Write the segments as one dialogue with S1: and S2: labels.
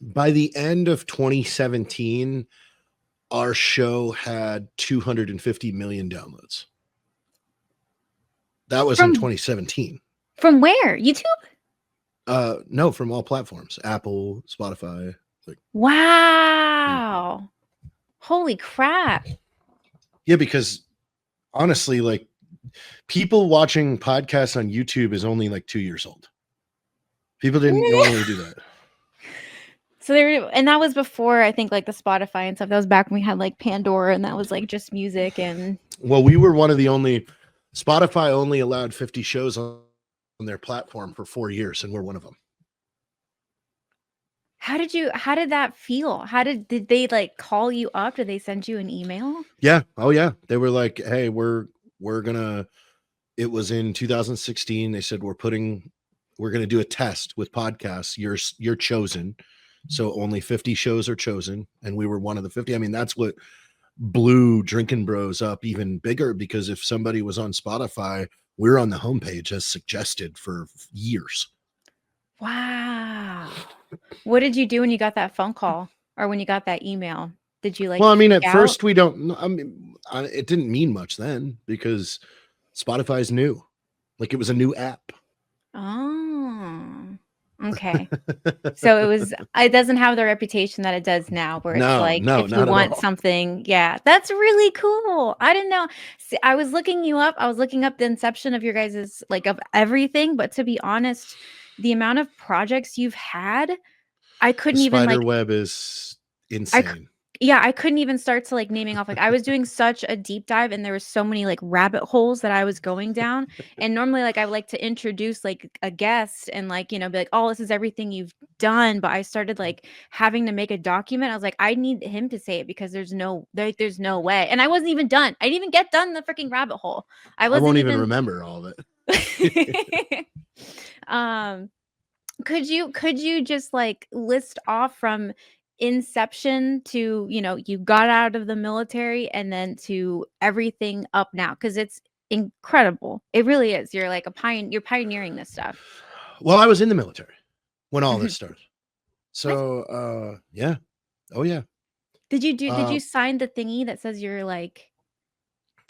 S1: By the end of 2017, our show had 250 million downloads. That was in
S2: From
S1: 2017.
S2: from where? YouTube?
S1: No, from all platforms, Apple, Spotify. Like,
S2: Wow. Holy crap.
S1: yeah, because honestly, like people watching podcasts on YouTube is only like 2 years old. People didn't normally do that.
S2: So there, and that was before I think like the Spotify and stuff. That was back when we had like Pandora, and that was like just music. And
S1: Well, we were one of the only. Spotify only allowed 50 shows on their platform for 4 years, and we're one of them.
S2: how did that feel? Did they like call you up? Did they send you an email?
S1: Yeah. Oh yeah. They were like, hey, we're gonna. It was in 2016. They said we're gonna do a test with podcasts. You're chosen. So only 50 shows are chosen, and we were one of the 50. I mean, that's what blew Drinking Bros up even bigger, because if somebody was on Spotify, we're on the homepage as suggested for years.
S2: Wow. What did you do when you got that phone call or when you got that email? Did you like
S1: Well, I mean,
S2: freak
S1: at
S2: out?
S1: first we don't. I mean, it didn't mean much then because Spotify's new. Like it was a new app.
S2: Oh. Okay. So it doesn't have the reputation that it does now, where it's
S1: No,
S2: like
S1: no,
S2: if you
S1: not at
S2: want
S1: all.
S2: something, yeah, that's really cool. I didn't know. See, I was looking you up. I was looking up the inception of your guys's like of everything, but to be honest, the amount of projects you've had, I
S1: The
S2: couldn't even
S1: spider
S2: like
S1: web is
S2: I c
S1: insane.
S2: yeah, I couldn't even start to, like, naming off, like, I was doing such a deep dive, and there was so many, like, rabbit holes that I was going down, and normally, like, I like to introduce, like, a guest and, like, be like, "Oh, this is everything you've done," but I started, like, having to make a document. I was like, "I need him to say it because there's no way," and I wasn't even done. I didn't even get done in the freaking rabbit hole. I
S1: I
S2: wasn't
S1: won't even
S2: even
S1: remember all of it.
S2: um could you just like list off from inception to, you got out of the military and then to everything up now, because it's incredible. It really is. You're like you're pioneering this stuff.
S1: Well, I was in the military when all this
S2: Mhm.
S1: started.
S2: What?
S1: So, yeah. Oh yeah.
S2: Did
S1: Uh,
S2: you sign the thingy that says you're like,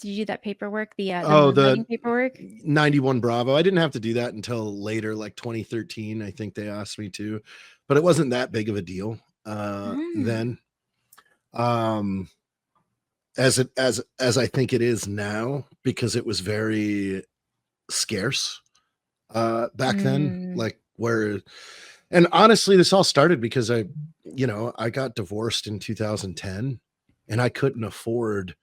S2: did you do that paperwork, the
S1: oh,
S2: moonlighting
S1: the
S2: paperwork?
S1: 91 Bravo. I didn't have to do that until later, like 2013. I think they asked me to, but it wasn't that big of a deal
S2: Mm.
S1: then. Um, as I think it is now, because it was very scarce back then.
S2: Mm.
S1: Like where, and honestly, this all started because I got divorced in 2010, and I couldn't afford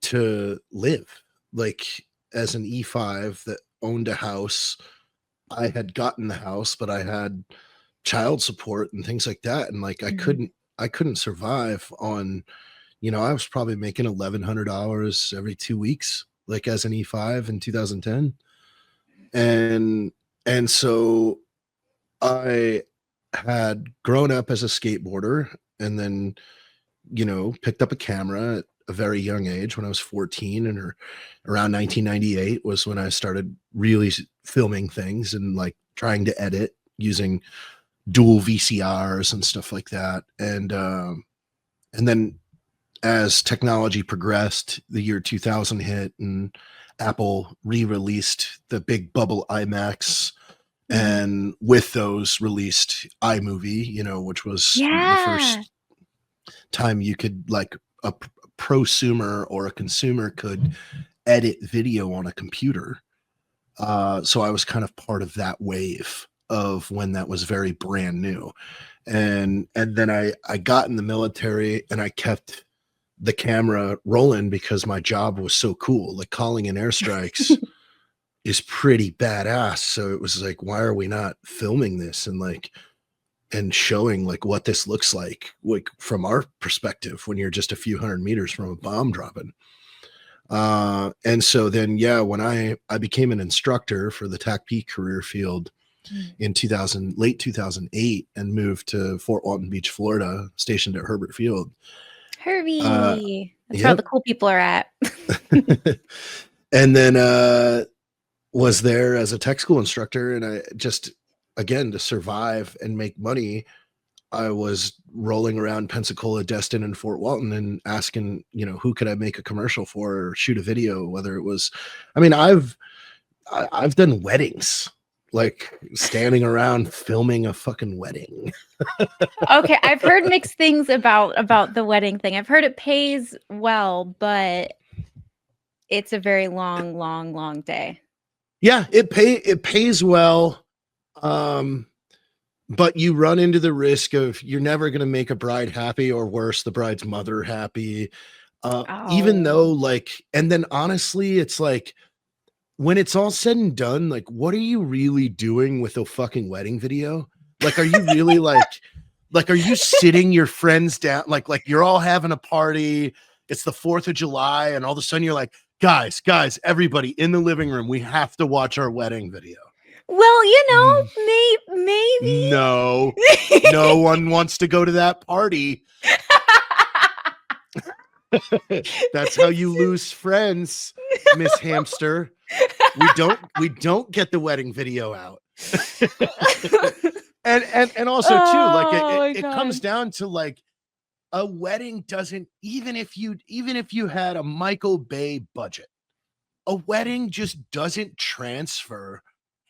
S1: to live like as an E5 that owned a house. I had gotten the house, but I had child support and things like that. And like
S2: Mhm.
S1: I couldn't survive on, I was probably making $1,100 every 2 weeks, like as an E5 in 2010. And so I had grown up as a skateboarder, and then, picked up a camera at a very young age when I was 14, and around 1998 was when I started really filming things and like trying to edit using dual VCRs and stuff like that. And then as technology progressed, the year 2000 hit, and Apple re-released the big bubble IMAX,
S2: Mhm.
S1: and with those released iMovie, which was the
S2: Yeah.
S1: first time you could, like, a prosumer or a consumer could edit video on a computer. So I was kind of part of that wave of when that was very brand new. And then I got in the military, and I kept the camera rolling because my job was so cool. Like calling in airstrikes is pretty badass. So it was like, why are we not filming this and showing like what this looks like from our perspective when you're just a few hundred meters from a bomb dropping. And so then, yeah, when I became an instructor for the TACP career field
S2: Mm.
S1: in late 2008, and moved to Fort Walton Beach, Florida, stationed at Herbert Field. Uh,
S2: Herbie. That's where all the
S1: yep.
S2: cool people are at.
S1: And then was there as a tech school instructor, and I just, again, to survive and make money, I was rolling around Pensacola, Destin, and Fort Walton and asking, who could I make a commercial for or shoot a video, whether it was, I mean, I've done weddings, like standing around filming a fucking wedding.
S2: Okay, I've heard mixed things about the wedding thing. I've heard it pays well, but it's a very long, long, long day.
S1: Yeah, it pays well. But you run into the risk of you're never going to make a bride happy, or worse, the bride's mother happy. Even though and then honestly, it's like, when it's all said and done, like, what are you really doing with a fucking wedding video? Like, are you really are you sitting your friends down? Like you're all having a party. It's the 4th of July. And all of a sudden you're like, guys, everybody in the living room, we have to watch our wedding video.
S2: Well, maybe.
S1: No one wants to go to that party. That's how you lose friends, Miss Hamster. We don't get the wedding video out. and also too, it comes down to like, a wedding doesn't, even if you had a Michael Bay budget, a wedding just doesn't transfer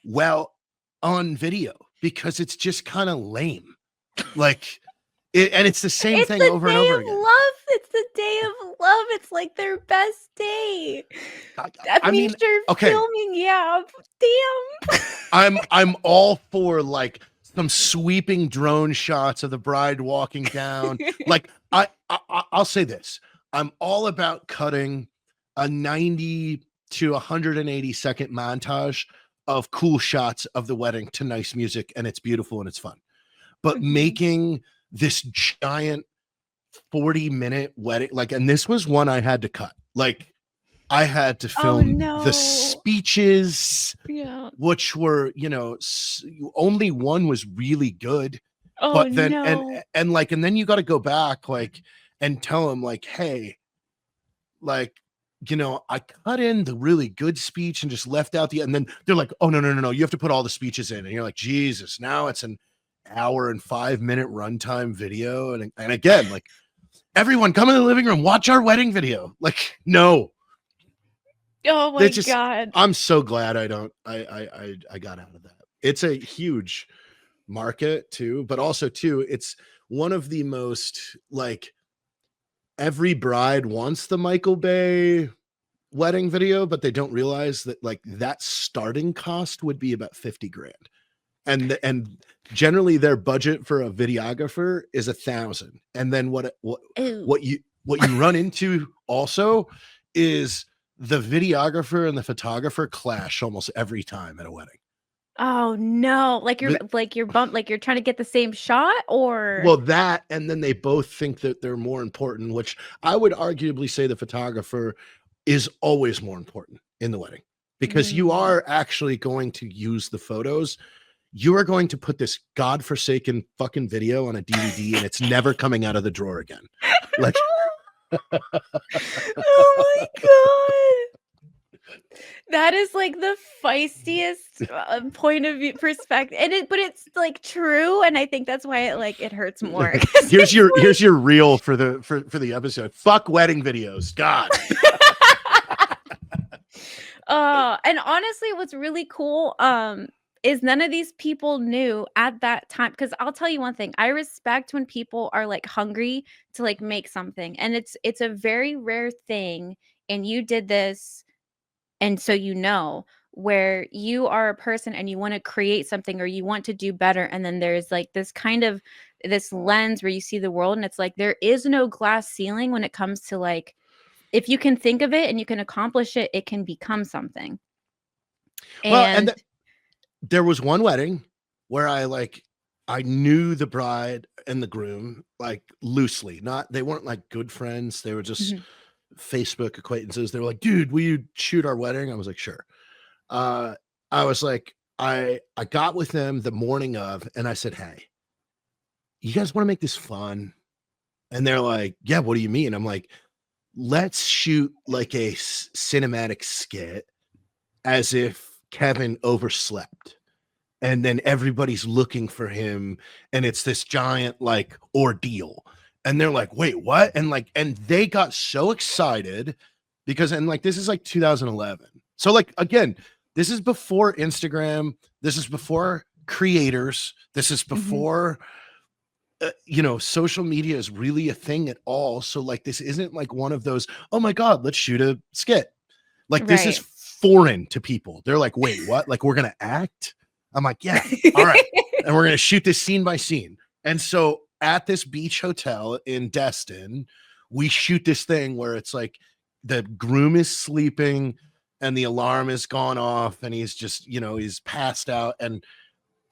S1: well on video because it's just kind of lame. Like and it's the same thing over and over again.
S2: It's the day of love. It's like their best day. That means you're filming. Yeah, damn.
S1: I'm all for like some sweeping drone shots of the bride walking down. Like I'll say this: I'm all about cutting a 90 to 180 second montage of cool shots of the wedding to nice music, and it's beautiful and it's fun. But making this giant 40-minute wedding, and this was one I had to cut. Like, I had to film the speeches, which were, only one was really good. But then, and then you got to go back, and tell them, hey, I cut in the really good speech and just left out and then they're like, oh, no, you have to put all the speeches in. And you're like, Jesus, now it's an hour and 5-minute runtime video. And again, everyone come in the living room, watch our wedding video. No.
S2: Oh my God.
S1: I'm so glad I got out of that. It's a huge market too, but also too, it's one of the most every bride wants the Michael Bay wedding video, but they don't realize that that starting cost would be about 50 grand. And generally their budget for a videographer is $1,000. And then what you run into also is the videographer and the photographer clash almost every time at a wedding.
S2: Oh no. You're trying to get the same shot, or
S1: that, and then they both think that they're more important, which I would arguably say the photographer is always more important in the wedding, because you are actually going to use the photos. You are going to put this godforsaken fucking video on a DVD and it's never coming out of the drawer again.
S2: Oh my God. That is the feistiest point of view perspective. But it's true. And I think that's why it hurts more.
S1: Here's your reel for the episode. Fuck wedding videos. God.
S2: And honestly, what's really cool, is none of these people knew at that time. Because I'll tell you one thing, I respect when people are hungry to make something, and it's a very rare thing. And you did this, and so where you are a person and you want to create something or you want to do better, and then there's this kind of this lens where you see the world, and it's there is no glass ceiling when it comes to if you can think of it and you can accomplish it, it can become something. And
S1: there was one wedding where I knew the bride and the groom loosely. They weren't good friends. They were just Facebook acquaintances. They were like, dude, will you shoot our wedding? I was like, sure. I was I got with them the morning of, and I said, hey, you guys want to make this fun? And they're like, yeah, what do you mean? I'm like, let's shoot a cinematic skit as if Kevin overslept. and then everybody's looking for him, and it's this giant like ordeal, and they're like, wait, what? And they got so excited because, and like, this is like 2011, so like, again, this is before Instagram, this is before creators, this is before social media is really a thing at all. So like, this isn't like one of those, oh my God, let's shoot a skit. Like, this is
S2: Right.
S1: foreign to people. They're like, wait, what? Like, we're gonna act? I'm like, yeah, all right. And we're gonna shoot this scene by scene. And so at this beach hotel in Destin, we shoot this thing where it's like the groom is sleeping and the alarm has gone off and he's just, he's passed out, and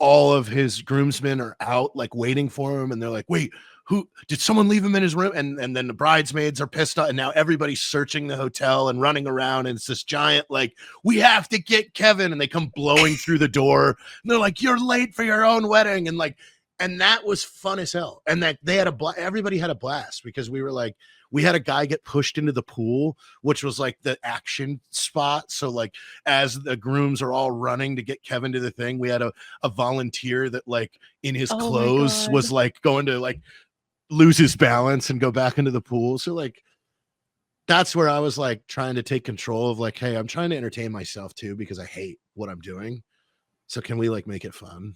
S1: all of his groomsmen are out like waiting for him, and they're like, wait, who did someone leave him in his room? And then the bridesmaids are pissed off, and now everybody's searching the hotel and running around, and it's this giant like, we have to get Kevin, and they come blowing through the door, and they're like, you're late for your own wedding, and like, and that was fun as hell. And that they had everybody had a blast, because we had a guy get pushed into the pool, which was like the action spot. So like, as the grooms are all running to get Kevin to the thing, we had a volunteer that like in his
S2: Oh my
S1: clothes was
S2: God.
S1: like going to like lose his balance and go back into the pool. So like, that's where I was like trying to take control of like, hey, I'm trying to entertain myself too, because I hate what I'm doing. So can we like make it fun?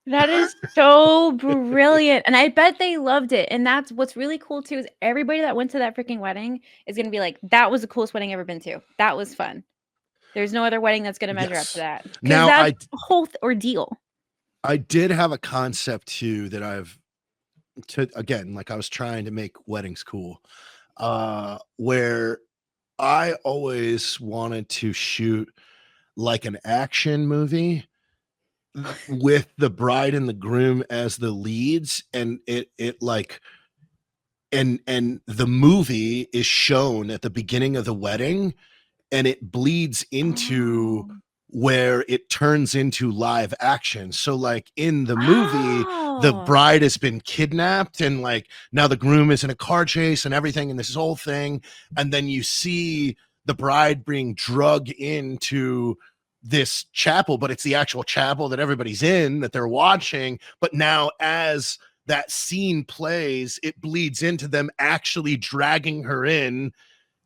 S2: That is so brilliant. And I bet they loved it. And that's what's really cool too, is everybody that went to that freaking wedding is going to be like, that was the coolest wedding I've ever been to. That was fun. There's no other wedding that's going to measure up to
S1: Yes.
S2: that. Because
S1: Now
S2: that's a whole ordeal.
S1: I did have a concept too that again, like, I was trying to make weddings cool, where I always wanted to shoot like an action movie with the bride and the groom as the leads, and it like, and the movie is shown at the beginning of the wedding, and it bleeds into
S2: Oh.
S1: where it turns into live action. So like, in the movie, the
S2: Oh.
S1: bride has been kidnapped, and like, now the groom is in a car chase and everything, and this whole thing, and then you see the bride being drugged into this chapel, but it's the actual chapel that everybody's in, that they're watching. But now, as that scene plays, it bleeds into them actually dragging her in,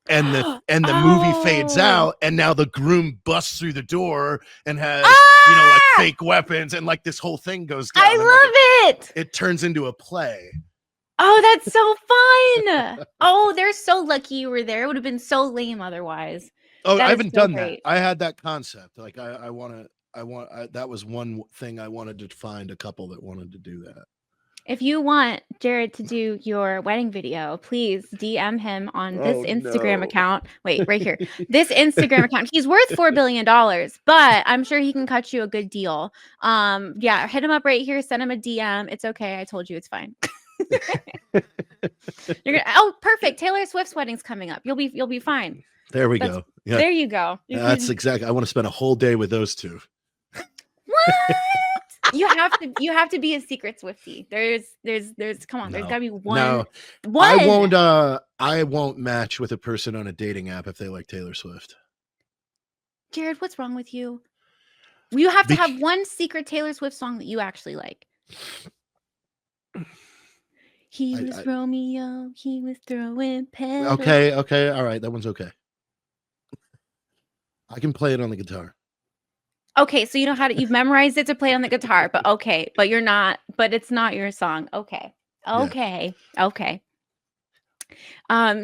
S1: and the movie fades
S2: Oh.
S1: out, and now the groom busts through the door and has like
S2: Ah!
S1: fake weapons, and like, this whole thing goes down,
S2: I
S1: and like,
S2: love it.
S1: it turns into a play.
S2: Oh, that's so fun. Oh, they're so lucky you were there. It would have been so lame otherwise.
S1: Oh, I
S2: That is
S1: haven't
S2: so
S1: done
S2: great.
S1: that. I had that concept. Like, that was one thing I wanted to find a couple that wanted to do that.
S2: If you want Jared to do your wedding video, please DM him on this Instagram account. Wait, right here. This Instagram account. He's worth $4 billion, but I'm sure he can cut you a good deal. Yeah, hit him up right here. Send him a DM. It's okay. I told you it's fine. Oh, perfect. Taylor Swift's wedding's coming up. You'll be fine.
S1: There we go. Yeah,
S2: There you go.
S1: that's exactly. I want to spend a whole day with those two.
S2: What? You have to be a secret Swiftie. There's come on, there's
S1: No.
S2: gotta be one.
S1: No,
S2: One.
S1: I won't match with a person on a dating app if they like Taylor Swift.
S2: Jared, what's wrong with you? You have to have one secret Taylor Swift song that you actually like. He was Romeo, he was throwing petals.
S1: Okay, all right, that one's okay. I can play it on the guitar.
S2: Okay, so you know how to, you've memorized it to play on the guitar, but okay, but it's not your song. Okay. Okay. Yeah. Okay.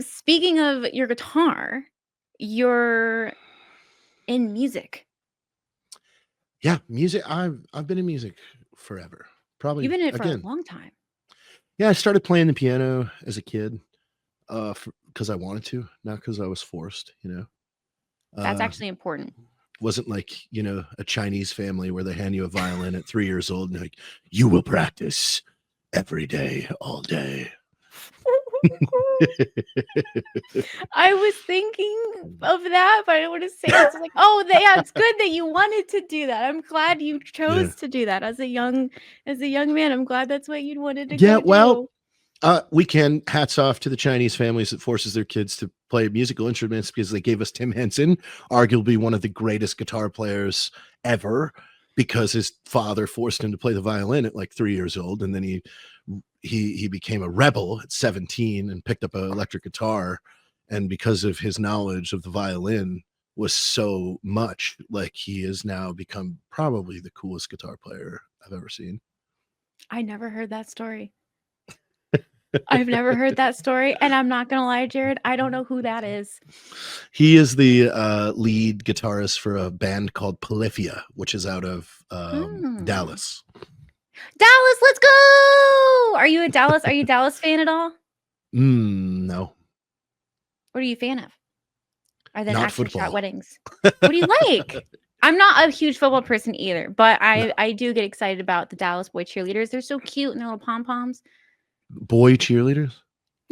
S2: Speaking of your guitar, you're in music.
S1: Yeah, music. I've been in music forever. Probably.
S2: You've been in it for a long time.
S1: Yeah, I started playing the piano as a kid, because I wanted to, not because I was forced.
S2: That's actually important.
S1: Wasn't like, a Chinese family where they hand you a violin at 3 years old and like, you will practice every day, all day.
S2: I was thinking of that, but I don't want to say it. It's like, oh, yeah, it's good that you wanted to do that. I'm glad you chose to do that as a young man. I'm glad that's what you wanted to go do.
S1: We can. Hats off to the Chinese families that forces their kids to play musical instruments, because they gave us Tim Henson, arguably one of the greatest guitar players ever. because his father forced him to play the violin at like 3 years old, and then he became a rebel at 17 and picked up an electric guitar, and because of his knowledge of the violin was so much, like he has now become probably the coolest guitar player I've ever seen.
S2: I never heard that story. I've never heard that story, and I'm not gonna lie, Jared, I don't know who that is.
S1: He is the lead guitarist for a band called Polyphia, which is out of Dallas.
S2: Dallas, let's go! Are you a Dallas fan at all?
S1: No.
S2: What are you a fan of? Are then
S1: Not
S2: action
S1: football.
S2: shot weddings. What do you like? I'm not a huge football person either, but I do get excited about the Dallas boy cheerleaders. They're so cute and their little pom-poms.
S1: Boy cheerleaders?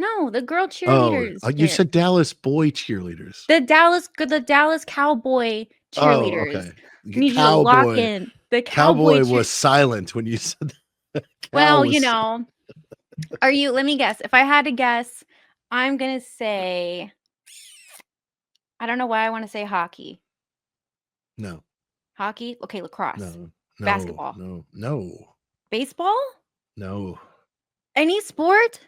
S2: No, the girl
S1: Oh,
S2: cheerleaders.
S1: you said Dallas boy cheerleaders.
S2: The Dallas cowboy cheerleaders.
S1: Oh, okay.
S2: Need you to lock in. The
S1: Cowboy was silent when you said that.
S2: Well, you know, let me guess. If I had to guess, I'm going to say, I don't know why I want to say hockey.
S1: No.
S2: Hockey? Okay, lacrosse.
S1: No.
S2: Basketball.
S1: No.
S2: Baseball?
S1: No.
S2: Any sport?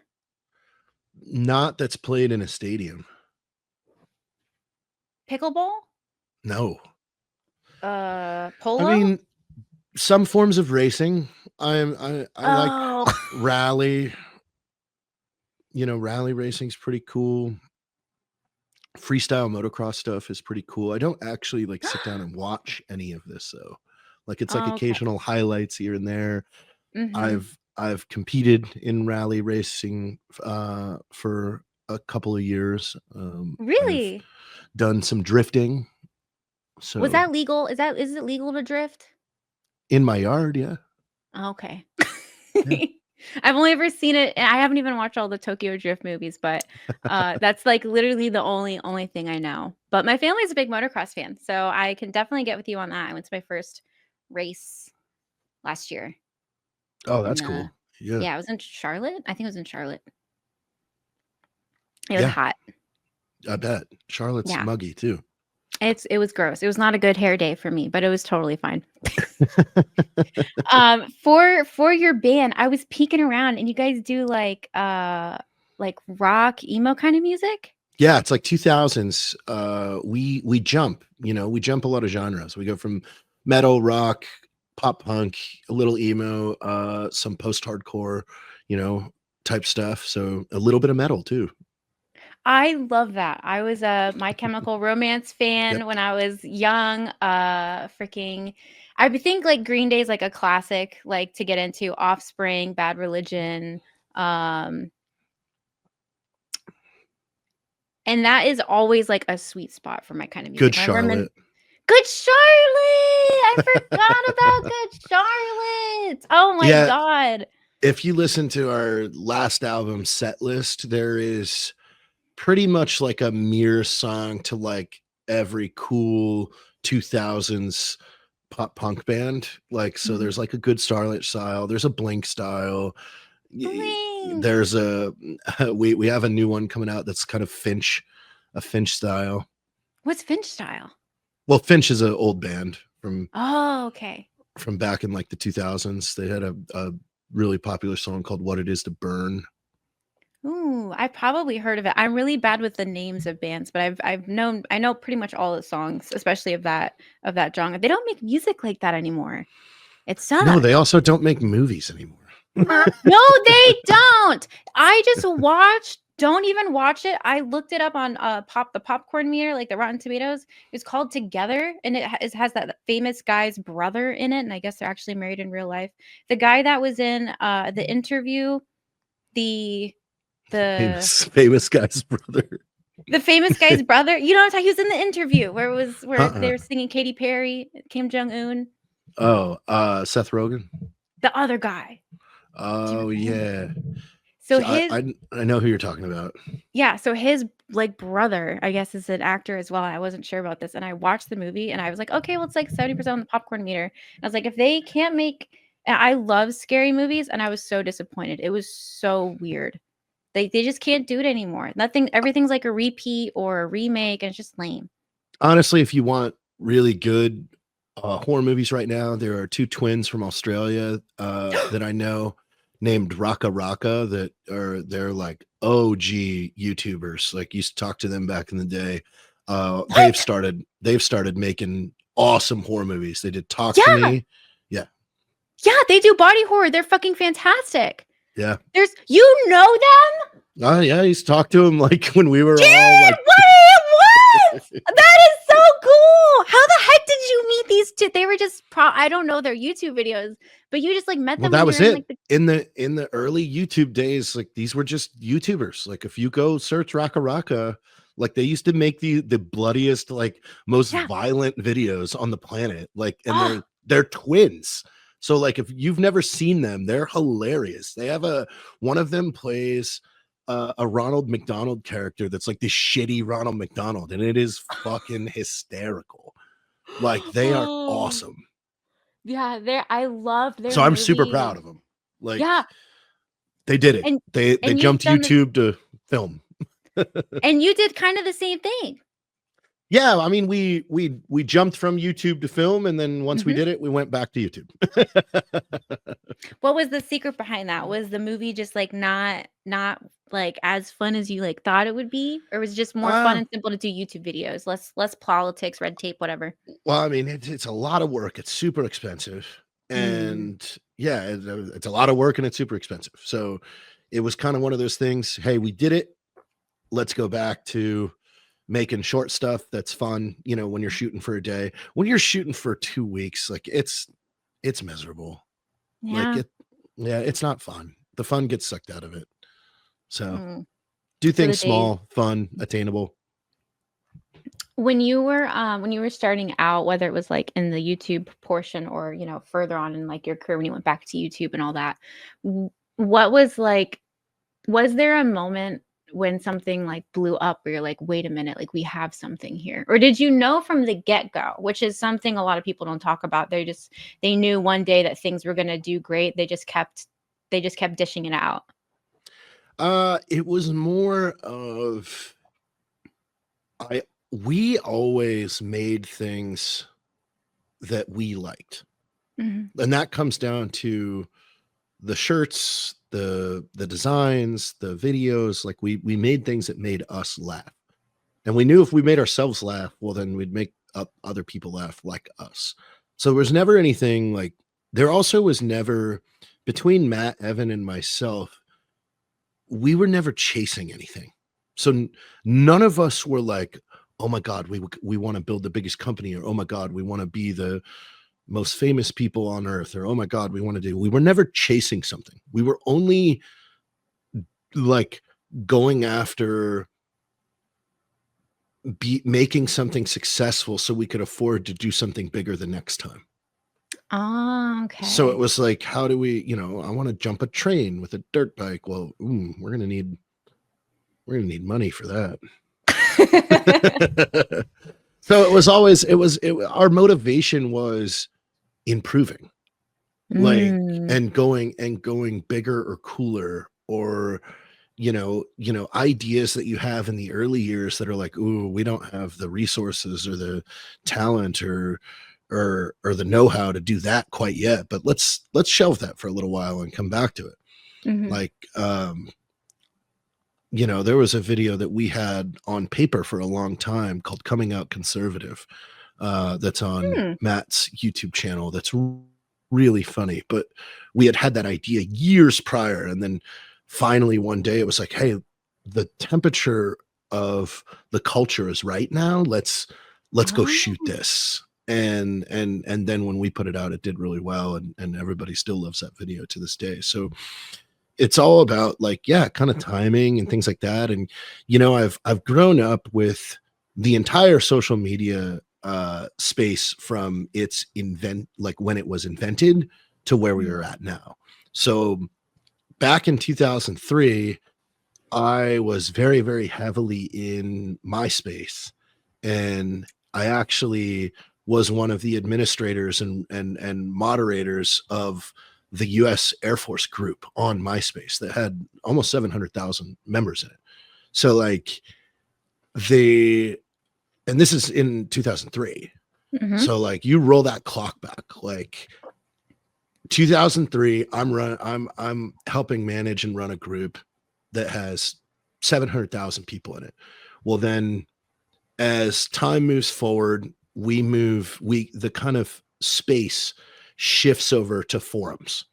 S1: Not that's played in a stadium.
S2: Pickleball?
S1: No.
S2: Polo?
S1: I mean, some forms of racing. I like rally. You know, rally racing's pretty cool. Freestyle motocross stuff is pretty cool. I don't actually like sit down and watch any of this though. Like it's like occasional highlights here and there. I've competed in rally racing for a couple of years.
S2: Really?
S1: I've done some drifting. So
S2: was that legal? Is it legal to drift?
S1: In my yard, yeah.
S2: Okay.
S1: Yeah.
S2: I've only ever seen it. I haven't even watched all the Tokyo Drift movies, but that's like literally the only thing I know. But my family's a big motocross fan, so I can definitely get with you on that. I went to my first race last year.
S1: Oh, that's cool. Yeah.
S2: Yeah, I was in Charlotte. I think it was in Charlotte. It was hot. I
S1: bet. Charlotte's muggy too.
S2: It was gross. It was not a good hair day for me, but it was totally fine. For your band, I was peeking around and you guys do like rock emo kind of music?
S1: Yeah, it's like 2000s. We jump, we jump a lot of genres. We go from metal, rock, pop punk, a little emo, some post-hardcore, type stuff. So a little bit of metal too.
S2: I love that. I was a My Chemical Romance fan when I was young. I think like Green Day is like a classic, like to get into. Offspring, Bad Religion, and that is always like a sweet spot for my kind of music.
S1: Good Charlotte.
S2: Good Charlotte. I forgot about Good Charlotte. Oh my God.
S1: If you listen to our last album set list, there is pretty much like a mirror song to like every cool 2000s pop punk band. Like, so there's like a Good Starlight style, there's a Blink style.
S2: Blink.
S1: There's we have a new one coming out that's kind of a Finch style.
S2: What's Finch style?
S1: Well, Finch is an old band from from back in like the 2000s. They had a really popular song called What It Is to Burn.
S2: Ooh, I probably heard of it. I'm really bad with the names of bands, but I know pretty much all the songs, especially of that genre. They don't make music like that anymore. It sucks.
S1: No, they also don't make movies anymore.
S2: No, they don't. I just watched. Don't even watch it. I looked it up on the popcorn meter, like the Rotten Tomatoes. It's called Together, and it has that famous guy's brother in it, and I guess they're actually married in real life. The guy that was in the interview, the
S1: famous guy's brother.
S2: The famous guy's brother. You know what I'm talking? He was in the interview where they were singing Katy Perry, Kim Jong-un.
S1: Oh, Seth Rogen.
S2: The other guy.
S1: Oh yeah.
S2: So
S1: I know who you're talking about.
S2: Yeah, so his like brother, I guess, is an actor as well. I wasn't sure about this, and I watched the movie, and I was like, okay, well, it's like 70% on the popcorn meter. And I was like, if they can't make, and I love scary movies, and I was so disappointed. It was so weird. They just can't do it anymore. Everything's like a repeat or a remake, and it's just lame.
S1: Honestly, if you want really good horror movies right now. There are two twins from Australia that I know named Raka Raka they're like OG YouTubers. Like used to talk to them back in the day. They've
S2: What?
S1: started making awesome horror movies. They did Talk to
S2: Yeah.
S1: Me. Yeah.
S2: Yeah, they do body horror. They're fucking fantastic.
S1: Yeah.
S2: You know them?
S1: Oh yeah, I used to talk to him like when we were
S2: Dude,
S1: all like
S2: what? That is so cool. How the heck did you meet these two? They were just I don't know their YouTube videos, but you just like met
S1: well,
S2: them
S1: that
S2: when
S1: was
S2: you're in
S1: it.
S2: like the
S1: In the early YouTube days, like these were just YouTubers. Like if you go search Raka Raka, like they used to make the bloodiest, like most
S2: yeah.
S1: violent videos on the planet. Like, and
S2: Oh,
S1: they're twins. So like if you've never seen them, they're hilarious. They have one of them plays a Ronald McDonald character that's like this shitty Ronald McDonald, and it is fucking hysterical. Like they are
S2: oh.
S1: awesome.
S2: Yeah, I love their
S1: So I'm super proud
S2: movies.
S1: of them. Like
S2: Yeah,
S1: they did it.
S2: and
S1: They
S2: you've
S1: jumped
S2: done the
S1: YouTube to film.
S2: and you did kind of the same thing.
S1: Yeah, I mean we jumped from YouTube to film, and then once we
S2: Mhm.
S1: did it, we went back to YouTube.
S2: What was the secret behind that? Was the movie just like not like as fun as you like thought it would be, or was it just more fun
S1: Uh,
S2: and simple to do YouTube videos? Less politics, red tape, whatever.
S1: well, I mean it's a lot of work. It's super expensive,
S2: Mm.
S1: and yeah, it's a lot of work and it's super expensive. So it was kind of one of those things. Hey, we did it. Let's go back to making short stuff that's fun. You know, when you're shooting for a day, when you're shooting for 2 weeks, like it's miserable. Like
S2: Yeah.
S1: yeah, it's not fun. The fun gets sucked out of it. So
S2: Mm.
S1: do
S2: So the
S1: things
S2: days
S1: small, fun, attainable.
S2: when you were starting out, whether it was like in the YouTube portion or further on in like your career when you went back to YouTube and all that, what was like? Was there a moment when something like blew up where you're like, wait a minute, like we have something here? Or did you know from the get-go, which is something a lot of people don't talk about? They knew one day that things were gonna do great. They just kept dishing it out.
S1: It was more of I we always made things that we liked.
S2: Mhm.
S1: And that comes down to the shirts, the designs, the videos. Like we made things that made us laugh. And we knew if we made ourselves laugh, well, then we'd make other people laugh like us. So there was never anything like, there also was never, between Matt, Evan, and myself, we were never chasing anything. So none of us were like, oh my God, we want to build the biggest company, or oh my God, we want to be the most famous people on earth, or oh my God, we were never chasing something. We were only like going after making something successful so we could afford to do something bigger the next time.
S2: Oh,
S1: So it
S2: okay.
S1: was like, how do we, I want to jump a train with a dirt bike. Well, we're gonna need money for that. So it was always our motivation was improving, like,
S2: Mm.
S1: and going bigger or cooler, or ideas that you have in the early years that are like, ooh, we don't have the resources or the talent or the know-how to do that quite yet, but let's shelve that for a little while and come back to it.
S2: Mhm.
S1: Like there was a video that we had on paper for a long time called Coming Out Conservative, that's on
S2: Hmm.
S1: Matt's YouTube channel. That's really funny. But we had that idea years prior, and then finally one day it was like, hey, the temperature of the culture is right now. Let's go shoot
S2: Oh.
S1: this. And then when we put it out, it did really well, and everybody still loves that video to this day. So it's all about, like, yeah, kind of timing and things like that. And I've grown up with the entire social media space from its like when it was invented to where we
S2: Mhm.
S1: are at now. So back in 2003, I was very, very heavily in MySpace, and I actually was one of the administrators and moderators of the U.S. Air Force group on MySpace that had almost 700,000 members in it. So like they, and this is in 2003.
S2: Mhm.
S1: So like you roll that clock back, like 2003, I'm helping manage and run a group that has 700,000 people in it. Well, then as time moves forward, the kind of space shifts over to forums,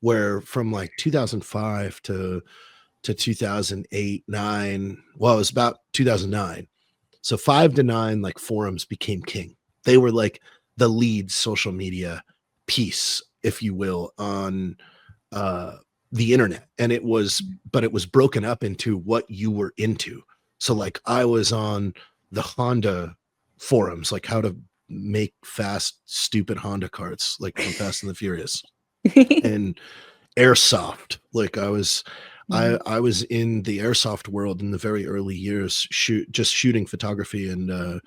S1: where from like 2005 to 2008, 9, well, it was about 2009. So 5 to 9, like forums became king. They were like the lead social media piece, if you will, on uh the internet. And it was broken up into what you were into. So like I was on the Honda forums, like how to make fast, stupid Honda carts, like from Fast and the Furious, and airsoft. Like I was in the airsoft world in the very early years, just shooting photography and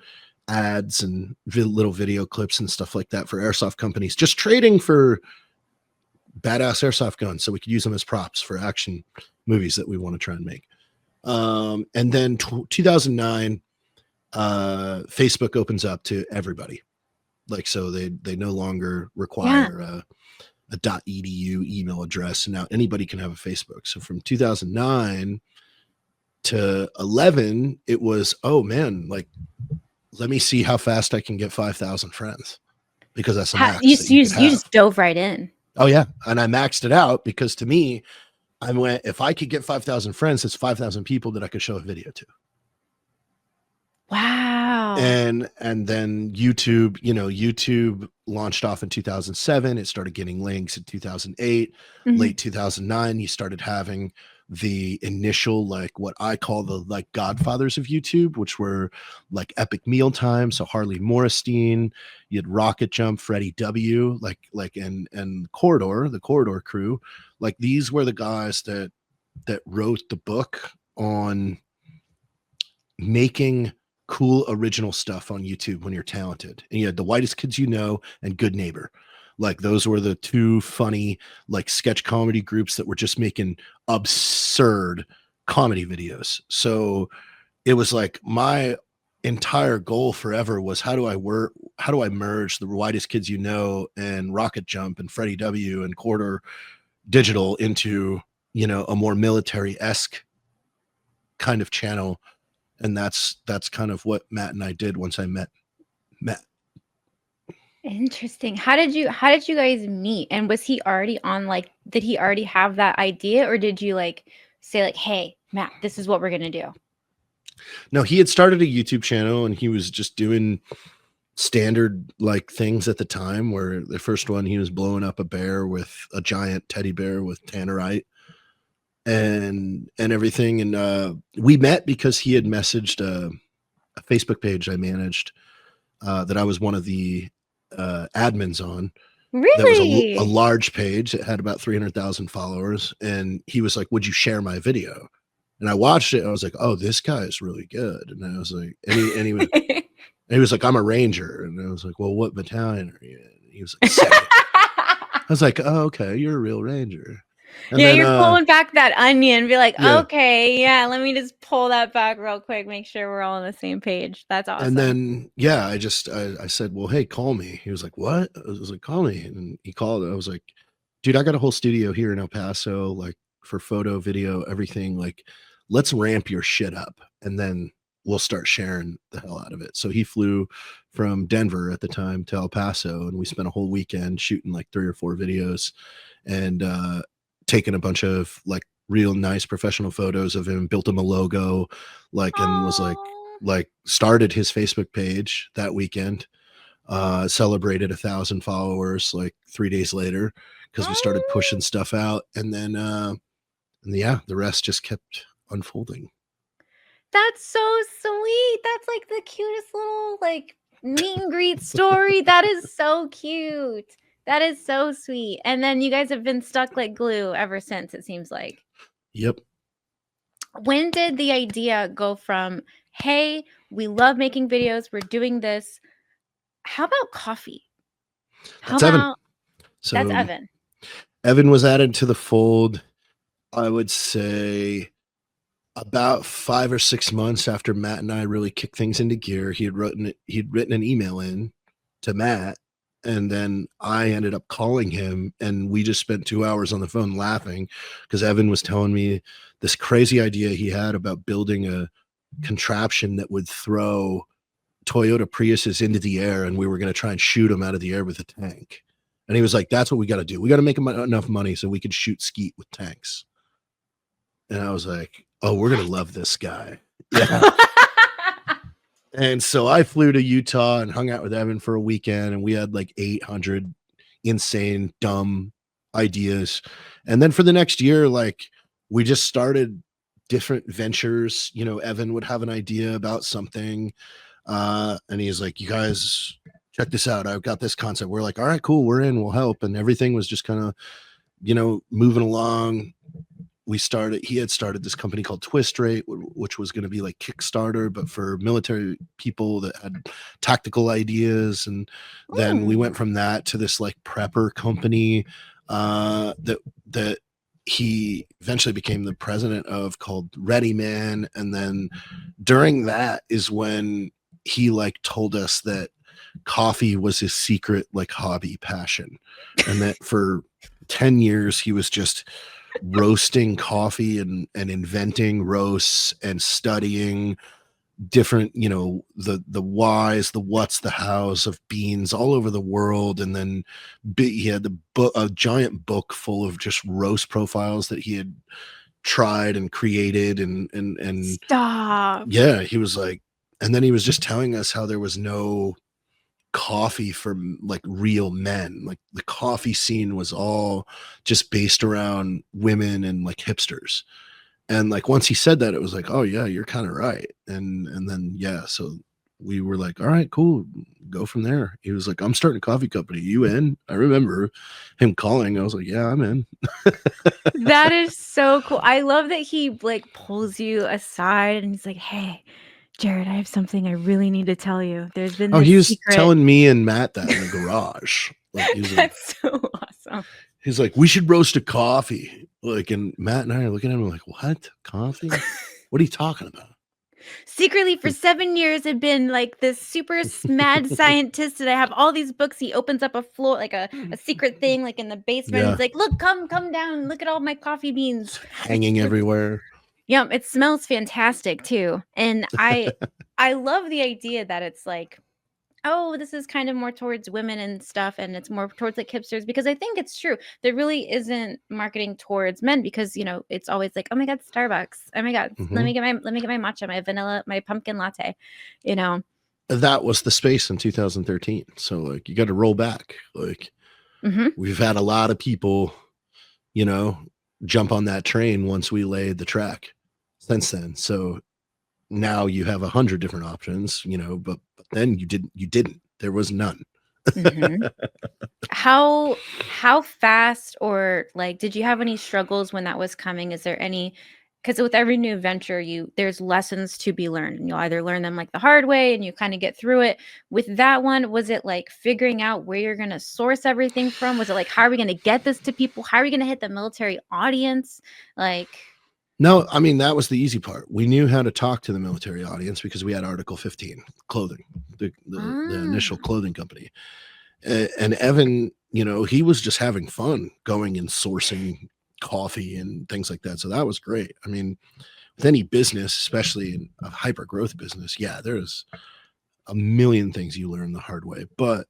S1: ads and little video clips and stuff like that for airsoft companies, just trading for badass airsoft guns so we could use them as props for action movies that we want to try and make. And then 2009, Facebook opens up to everybody. Like, so they no longer
S2: Yeah.
S1: require a .edu email address, and now anybody can have a Facebook. So from 2009 to 11, it was, oh man, like let me see how fast I can get 5,000 friends, because that's a max that you could
S2: You
S1: have.
S2: just dove right in.
S1: Oh yeah, and I maxed it out because to me, I went, if I could get 5,000 friends, it's 5,000 people that I could show a video to.
S2: Wow.
S1: And then YouTube, YouTube launched off in 2007. It started getting links in 2008.
S2: Mhm.
S1: Late 2009, you started having the initial, like what I call the like godfathers of YouTube, which were like Epic Mealtime, so Harley Morristein, you had Rocket Jump, Freddie W, and Corridor, the Corridor crew. Like these were the guys that wrote the book on making cool original stuff on YouTube when you're talented. And you had The Whitest Kids You Know and Good Neighbor. Like those were the two funny like sketch comedy groups that were just making absurd comedy videos. So it was like my entire goal forever was how do I merge The Whitest Kids You Know and Rocket Jump and Freddie W and Quarter Digital into, a more military-esque kind of channel. And that's kind of what Matt and I did once I met Matt.
S2: Interesting. How did you guys meet? And was he already on, like, did he already have that idea, or did you like say like, "Hey, Matt, this is what we're gonna do"?
S1: No, he had started a YouTube channel and he was just doing standard like things at the time, where the first one he was blowing up a bear with a giant teddy bear with tannerite and everything. And we met because he had messaged a Facebook page I managed, that I was one of the admins on. That was a
S2: Really?
S1: large page. It had about 300,000 followers. And he was like, would you share my video? And I watched it. And I was like, oh, this guy is really good. And I was like, he was like, I'm a ranger. And I was like, well, what battalion are you in? He was like, second. I was like, oh, okay, you're a real ranger. And
S2: Yeah,
S1: then,
S2: you're pulling back that onion, be like,
S1: yeah.
S2: "Okay, yeah, let me just pull that back real quick, make sure we're all on the same page." That's
S1: And
S2: awesome.
S1: then, yeah, I said, well, hey, call me. He was like, what? I was like, call me. And he called. And I was like, dude, I got a whole studio here in El Paso, like for photo, video, everything. Like, let's ramp your shit up and then we'll start sharing the hell out of it. So he flew from Denver at the time to El Paso, and we spent a whole weekend shooting like 3 or 4 videos and taking a bunch of like real nice professional photos of him, built him a logo, like, and was
S2: Aw.
S1: like started his Facebook page that weekend, celebrated 1,000 followers like 3 days later because we started pushing stuff out. And then yeah, the rest just kept unfolding.
S2: That's so sweet. That's like the cutest little like meet and greet story. That is so cute. That is so sweet. And then you guys have been stuck like glue ever since, it seems like.
S1: Yep.
S2: When did the idea go from, "Hey, we love making videos, we're doing this. How about coffee?" How
S1: That's Evan.
S2: about That's
S1: So
S2: Evan.
S1: Evan was added to the fold, I would say about 5 or 6 months after Matt and I really kicked things into gear. He'd written an email in to Matt. And then I ended up calling him, and we just spent 2 hours on the phone laughing because Evan was telling me this crazy idea he had about building a contraption that would throw Toyota Priuses into the air, and we were going to try and shoot them out of the air with a tank. And he was like, that's what we got to do. We got to make enough money so we could shoot skeet with tanks. And I was like, oh, we're going to love this guy. Yeah. And so I flew to Utah and hung out with Evan for a weekend, and we had like 800 insane, dumb ideas. And then for the next year, like we just started different ventures. You know, Evan would have an idea about something, and he's like, you guys check this out. I've got this concept. We're like, all right, cool. We're in, we'll help. And everything was just kind of, you know, moving along. He had started this company called Twist Rate, which was going to be like Kickstarter, but for military people that had tactical ideas. And then we went from that to this like prepper company that he eventually became the president of, called Ready Man. And then during that is when he like told us that coffee was his secret like hobby passion, and that for 10 years he was just roasting coffee and inventing roasts and studying different, you know, the whys, the whats, the hows of beans all over the world. And then he had a giant book full of just roast profiles that he had tried and created and
S2: Stop.
S1: yeah, he was like, and then he was just telling us how there was no coffee for like real men. Like the coffee scene was all just based around women and like hipsters. And like once he said that, it was like, oh yeah, you're kind of right. And then yeah, so we were like, all right, cool, go from there. He was like, I'm starting a coffee company. You in? I remember him calling. I was like, yeah, I'm in.
S2: That is so cool. I love that he like pulls you aside and he's like, hey, Jared, I have something I really need to tell you. There's been
S1: Oh,
S2: this
S1: he was
S2: secret.
S1: telling me and Matt that in the garage. Like, he was like,
S2: That's so awesome.
S1: he's like, we should roast a coffee. Like, and Matt and I are looking at him like, what? Coffee? What are you talking about?
S2: Secretly for 7 years had been like this super mad scientist, and I have all these books. He opens up a floor, like a secret thing, like in the basement.
S1: Yeah.
S2: He's like, look, come down, look at all my coffee beans
S1: Hanging everywhere.
S2: Yeah, it smells fantastic too. And I love the idea that it's like, oh, this is kind of more towards women and stuff, and it's more towards like hipsters, because I think it's true. There really isn't marketing towards men, because, you know, it's always like, oh my God, Starbucks. Oh my God, let me get my matcha, my vanilla, my pumpkin latte, you know.
S1: That was the space in 2013. So like you got to roll back. Like we've had a lot of people, you know, jump on that train once we laid the track since then. So now you have 100 different options, you know, but then you didn't, there was none.
S2: How fast, or like, did you have any struggles when that was coming? Is there any, because with every new venture, there's lessons to be learned, and you'll either learn them like the hard way and you kind of get through it. With that one, was it like figuring out where you're going to source everything from? Was it like, how are we going to get this to people? How are we going to hit the military audience? Like,
S1: no, I mean, that was the easy part. We knew how to talk to the military audience because we had Article 15 clothing, the initial clothing company. And Evan, you know, he was just having fun going and sourcing coffee and things like that. So that was great. I mean, with any business, especially in a hyper growth business, yeah, there's a million things you learn the hard way. But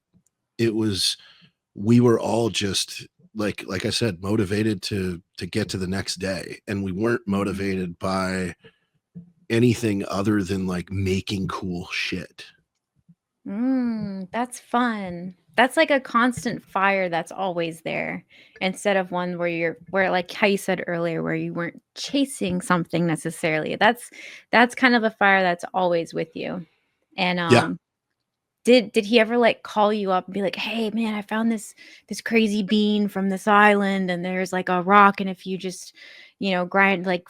S1: we were all just like I said, motivated to get to the next day. And we weren't motivated by anything other than like making cool shit.
S2: That's fun. That's like a constant fire that's always there, instead of one where like how you said earlier, where you weren't chasing something necessarily. That's kind of a fire that's always with you. And
S1: Yeah.
S2: did he ever like call you up and be like, hey man, I found this crazy bean from this island, and there's like a rock, and if you just, you know,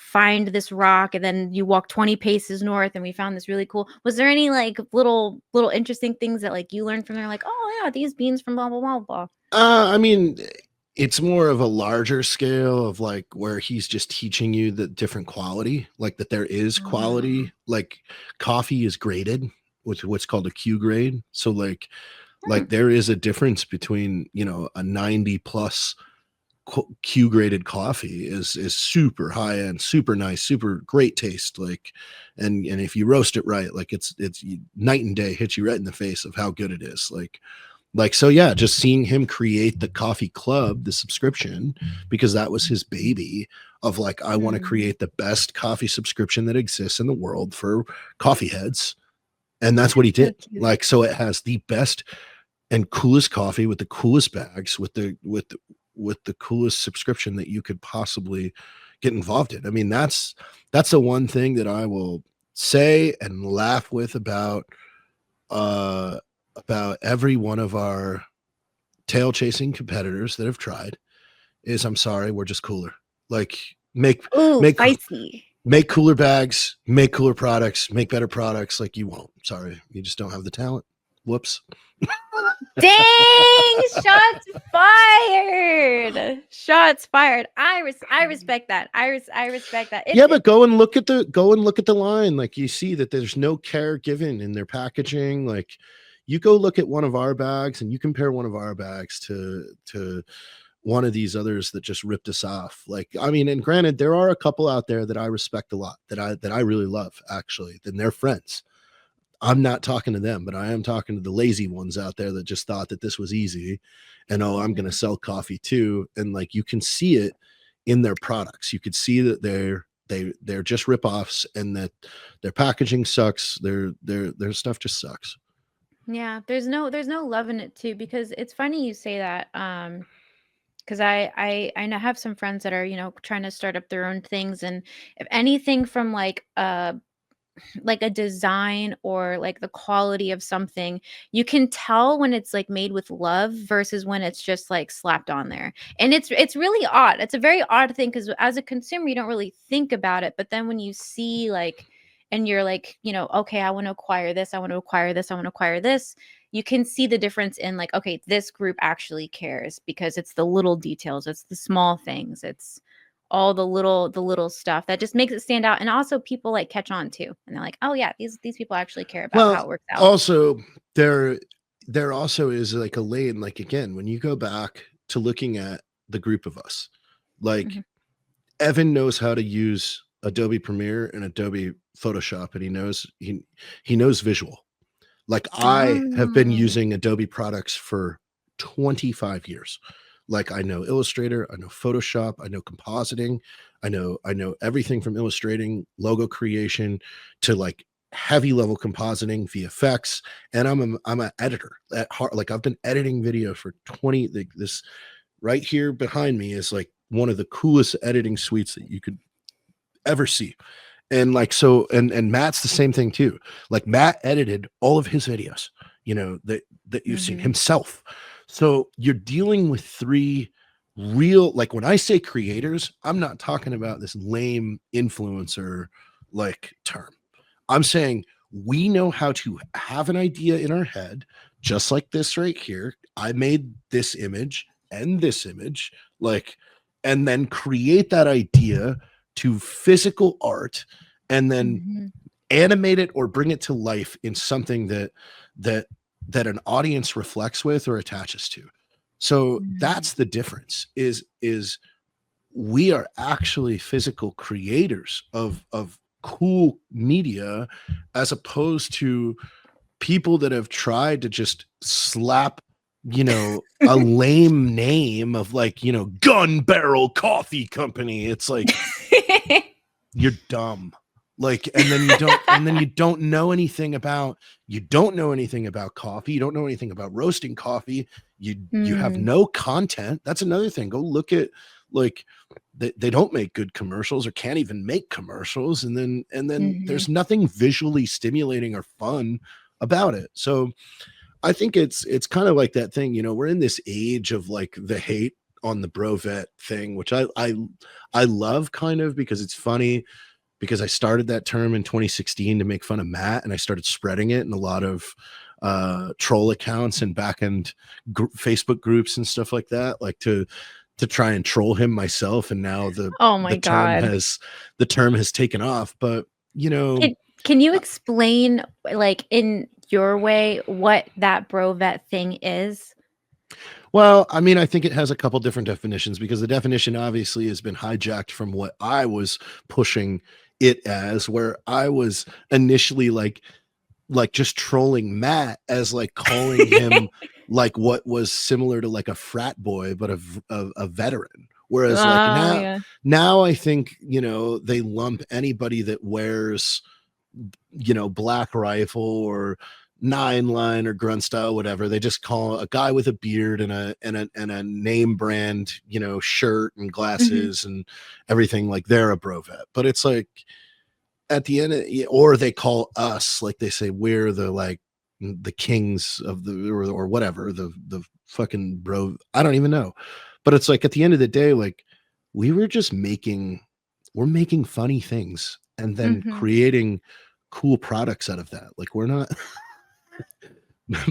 S2: find this rock, and then you walk 20 paces north, and we found this really cool. Was there any like little interesting things that like you learned from there, like, oh yeah, these beans from blah blah blah blah?
S1: I mean, it's more of a larger scale of like where he's just teaching you the different quality, like that there is quality. Like coffee is graded with what's called a Q grade. So like Like there is a difference between, you know, a 90 plus Q graded coffee is super high end, super nice, super great taste. Like, and if you roast it right, like it's night and day, hits you right in the face of how good it is. Like, so yeah, just seeing him create the coffee club, the subscription, because that was his baby of like, I want to create the best coffee subscription that exists in the world for coffee heads. And that's what he
S2: So
S1: did.
S2: cute.
S1: Like, so it has the best and coolest coffee with the coolest bags with the coolest subscription that you could possibly get involved in. I mean, that's the one thing that I will say and laugh with about every one of our tail chasing competitors that have tried is, I'm sorry, we're just cooler. Like make
S2: Ooh,
S1: make
S2: feisty.
S1: make cooler bags, make cooler products, make better products. Like you won't. Sorry, you just don't have the talent. Whoops.
S2: Dang! Shots fired. Shots fired. I respect that. I respect that.
S1: Yeah, but go and look at the line. Like you see that there's no care given in their packaging. Like you go look at one of our bags and you compare one of our bags to one of these others that just ripped us off. Like, I mean, and granted, there are a couple out there that I respect a lot, that I really love, actually, and they're friends. I'm not talking to them, but I am talking to the lazy ones out there that just thought that this was easy and, oh, I'm going to sell coffee too. And like, you can see it in their products. You could see that they're just ripoffs and that their packaging sucks. Their stuff just sucks.
S2: Yeah, there's no love in it too, because it's funny you say that. Because I know have some friends that are, you know, trying to start up their own things, and if anything from like a design or like the quality of something, you can tell when it's like made with love versus when it's just like slapped on there. And it's really odd. It's a very odd thing, because as a consumer you don't really think about it, but then when you see like, and you're like, you know, okay, I want to acquire this, I want to acquire this, I want to acquire this, you can see the difference in like, okay, this group actually cares, because it's the little details, it's the small things, it's all the little stuff that just makes it stand out. And also people like catch on too, and they're like, oh yeah, these people actually care about
S1: Well,
S2: how it works out.
S1: also there also is like a lane, like again, when you go back to looking at the group of us, like
S2: Mhm.
S1: Evan knows how to use Adobe Premiere and Adobe Photoshop, and he knows visual. Like I have been
S2: Oh.
S1: using Adobe products for 25 years. Like I know Illustrator, I know Photoshop, I know compositing, I know everything from illustrating, logo creation to like heavy level compositing, VFX, and I'm an editor at heart. Like I've been editing video for 20, like this right here behind me is like one of the coolest editing suites that you could ever see. And like so, and Matt's the same thing too. Like Matt edited all of his videos, you know, that you've seen
S2: Mhm.
S1: himself. So you're dealing with three real, like when I say creators, I'm not talking about this lame influencer like term. I'm saying we know how to have an idea in our head, just like this right here. I made this image and this image, like, and then create that idea to physical art and then
S2: Mhm.
S1: animate it or bring it to life in something that that an audience reflects with or attaches to. So
S2: Mhm.
S1: that's the difference is we are actually physical creators of cool media, as opposed to people that have tried to just slap, you know, a lame name of like, you know, Gun Barrel Coffee Company. It's like you're dumb. Like, and then you don't know anything about, coffee, you don't know anything about roasting coffee, you have
S2: Mm.
S1: no content. That's another thing. Go look at like they don't make good commercials or can't even make commercials, and then
S2: Mhm.
S1: there's nothing visually stimulating or fun about it. So I think it's kind of like that thing, you know, we're in this age of like the hate on the brovette thing, which I love kind of because it's funny, because I started that term in 2016 to make fun of Matt, and I started spreading it in a lot of troll accounts and back end Facebook groups and stuff like that, like to try and troll him myself. And now
S2: Oh my god.
S1: the term has taken off. But you know,
S2: Can can you
S1: uh,
S2: explain, like, in your way what that brovette thing is?
S1: Well, I mean, I think it has a couple different definitions because the definition obviously has been hijacked from what I was pushing it as, where I was initially like just trolling Matt as like calling him like what was similar to like a frat boy, but a veteran. Whereas like
S2: Oh, yeah.
S1: now I think, you know, they lump anybody that wears, you know, Black Rifle or Nine Line or Grunt Style, whatever. They just call a guy with a beard and a name brand, you know, shirt and
S2: Mhm.
S1: glasses and everything, like they're a brovette. But it's like at the end or they call us, like they say we're the like the kings of the or whatever, the fucking bro, I don't even know. But it's like at the end of the day, like we were just we're making funny things and then
S2: Mhm.
S1: creating cool products out of that. Like we're not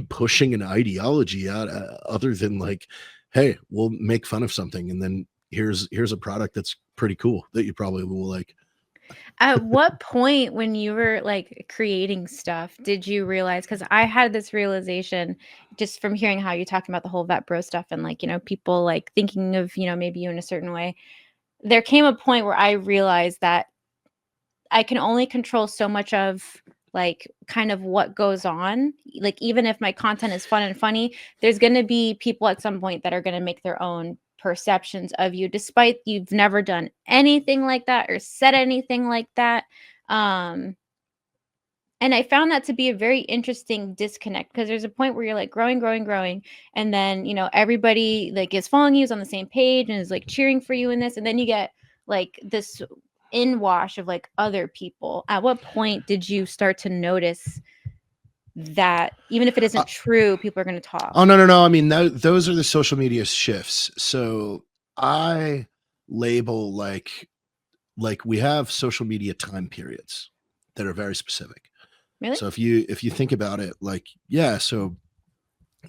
S1: pushing an ideology out other than like, hey, we'll make fun of something and then here's a product that's pretty cool that you probably will like.
S2: At what point when you were, like, creating stuff did you realize? Because I had this realization just from hearing how you talking about the whole vet bro stuff and, like, people, like, thinking of, maybe you in a certain way. There came a point where I realized that I can only control so much of, like, kind of what goes on. Like, even if my content is fun and funny, there's gonna be people at some point that are gonna make their own perceptions of you, despite you've never done anything like that or said anything like that. Um, and I found that to be a very interesting disconnect because there's a point where you're like growing, growing, growing, and then everybody like is following you, is on the same page, and is like cheering for you in this, and then you get like this inwash of like other people. At what point did you start to notice that even if it
S1: uh,
S2: isn't true, people are going to talk?
S1: Oh no. I mean, those are the social media shifts. So I label like we have social media time periods that are very specific.
S2: Really?
S1: So if you think about it, like yeah, so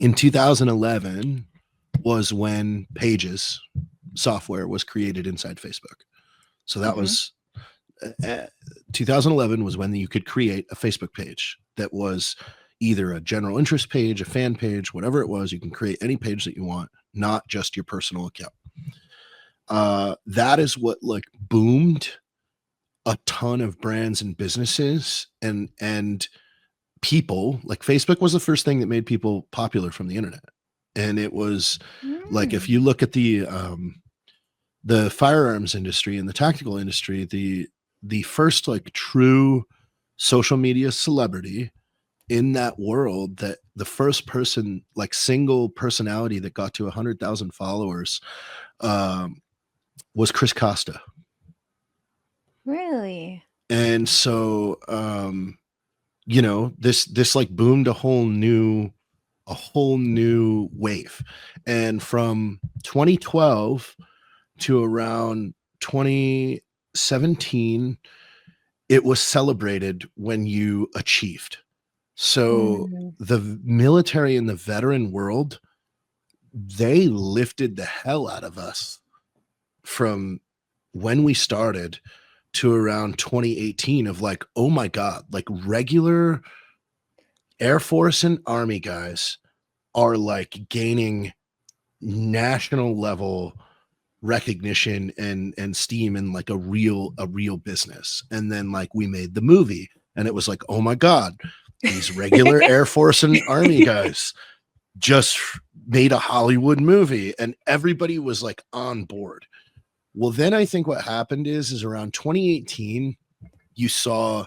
S1: in 2011 was when Pages software was created inside Facebook. So that
S2: Mm-hmm.
S1: was 2011 was when you could create a Facebook page that was either a general interest page, a fan page, whatever it was. You can create any page that you want, not just your personal account. That is what like boomed a ton of brands and businesses and people. Like Facebook was the first thing that made people popular from the internet, and it was like if
S2: Mm.
S1: you look at the firearms industry and the tactical industry, the first like true social media celebrity in that world, that the first person like single personality that got to 100,000 followers um, was Chris Costa.
S2: Really?
S1: And so you know, this like boomed a whole new wave. And from 2012 to around 2017, it was celebrated when you achieved. So
S2: Mm.
S1: the military and the veteran world, they lifted the hell out of us from when we started to around 2018 of like, oh my God, like regular Air Force and Army guys are like gaining national level recognition and steam in like a real business. And then like we made the movie and it was like, oh my God, these regular Air Force and Army guys just made a Hollywood movie and everybody was like on board. Well, then I think what happened is around 2018, you saw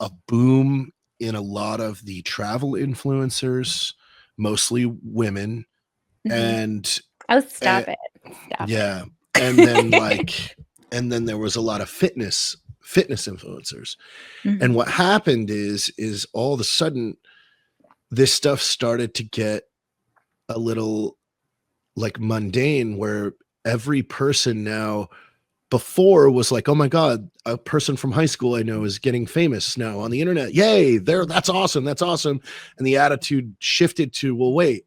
S1: a boom in a lot of the travel influencers, mostly women,
S2: Mhm.
S1: and
S2: Oh,
S1: uh,
S2: stop it. Stop
S1: yeah, and then
S2: it.
S1: like, and then there was a lot of fitness influencers. And
S2: Mhm.
S1: what happened is all of a sudden this stuff started to get a little like mundane, where every person now before was like, oh my God, a person from high school I know is getting famous now on the internet. Yay, there, that's awesome. That's awesome. And the attitude shifted to, well, wait,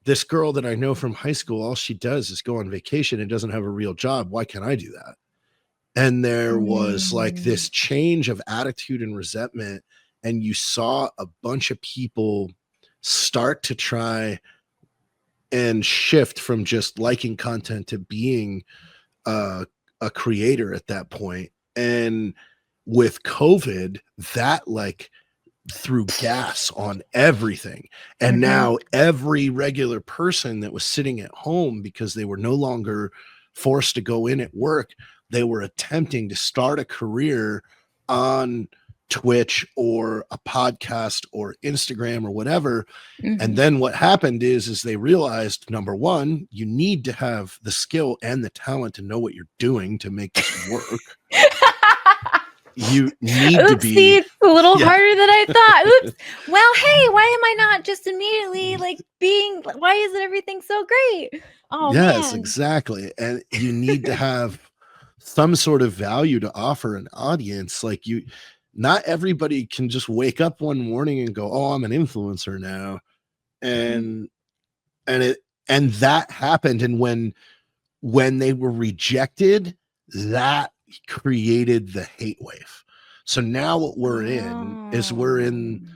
S1: this girl that I know from high school, all she does is go on vacation and doesn't have a real job. Why can't I do that? And there was like
S2: Mm.
S1: this change of attitude and resentment and you saw a bunch of people start to try and shift from just liking content to being a creator at that point. And with COVID, that like threw gas on everything. And now every regular person that was sitting at home, because they were no longer forced to go in at work, they were attempting to start a career on Twitch or a podcast or Instagram or whatever. And then what happened is they realized, number one, you need to have the skill and the talent to know what you're doing to make this work. You need to be.
S2: It's a little harder than I thought. Oops. Well, hey, why am I not just immediately like why isn't everything so great? Oh,
S1: yes,
S2: man.
S1: exactly. And you need to have some sort of value to offer an audience. Like not everybody can just wake up one morning and go, oh, I'm an influencer now. And that happened. And when they were rejected, that created the hate wave. So now what we're in is we're in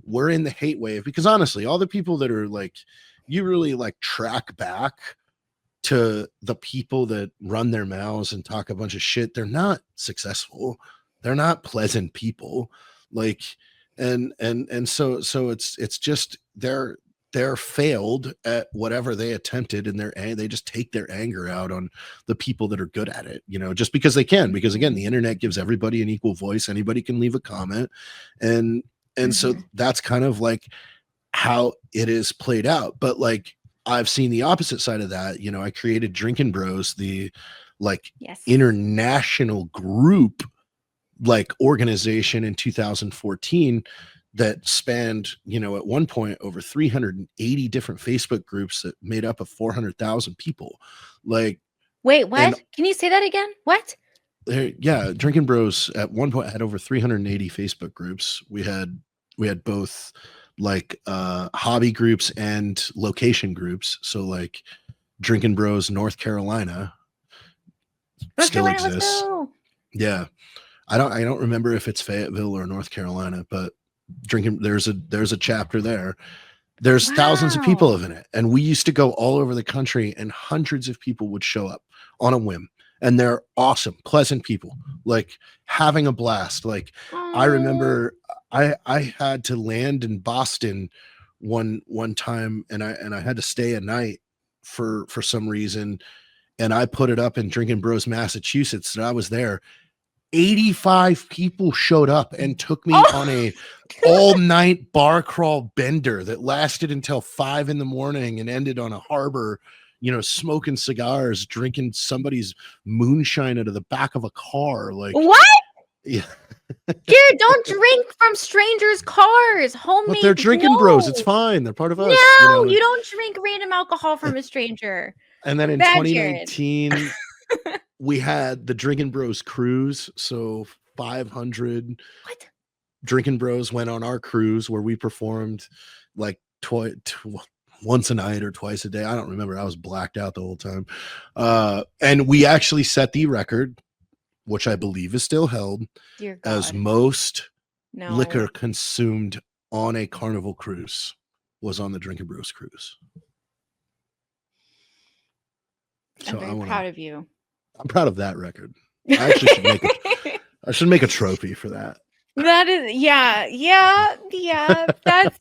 S1: the hate wave, because honestly, all the people that are like, you really like track back to the people that run their mouths and talk a bunch of shit, they're not successful. They're not pleasant people. Like, and so it's just they're failed at whatever they attempted, and they just take their anger out on the people that are good at it, just because they can, because again, the internet gives everybody an equal voice. Anybody can leave a comment. And so that's kind of like how it is played out. But like, I've seen the opposite side of that. I created Drinking Bros, the like international group, like organization in 2014 that spanned, at one point over 380 different Facebook groups that made up of 400,000 people. Like,
S2: wait, what? Can you say that again? What?
S1: Yeah, Drinking Bros at one point had over 380 Facebook groups. We had both like hobby groups and location groups. So like Drinking Bros North Carolina still exists. Yeah. I don't remember if it's Fayetteville or North Carolina, but there's a chapter there. There's thousands of people in it. And we used to go all over the country, and hundreds of people would show up on a whim. And they're awesome, pleasant people, like having a blast. Like, I remember I had to land in Boston one time, and I had to stay a night for some reason. And I put it up in Drinking Bros, Massachusetts, and I was there. 85 people showed up and took me on a all-night bar crawl bender that lasted until 5 a.m. and ended on a harbor, smoking cigars, drinking somebody's moonshine out of the back of a car. Like,
S2: what?
S1: Yeah.
S2: Dude, don't drink from strangers' cars. Homemade.
S1: But they're Drinking Bros. It's fine. They're part of us.
S2: No, you don't drink random alcohol from a stranger.
S1: And then in 2019, we had the Drinking Bros cruise. So 500 Drinking Bros went on our cruise, where we performed like once a night or twice a day. I don't remember. I was blacked out the whole time. And we actually set the record, which I believe is still held, as most liquor consumed on a Carnival cruise was on the Drinking Bros cruise.
S2: I'm very proud of you.
S1: I'm proud of that record. I actually should make a trophy for that.
S2: That is, yeah. That's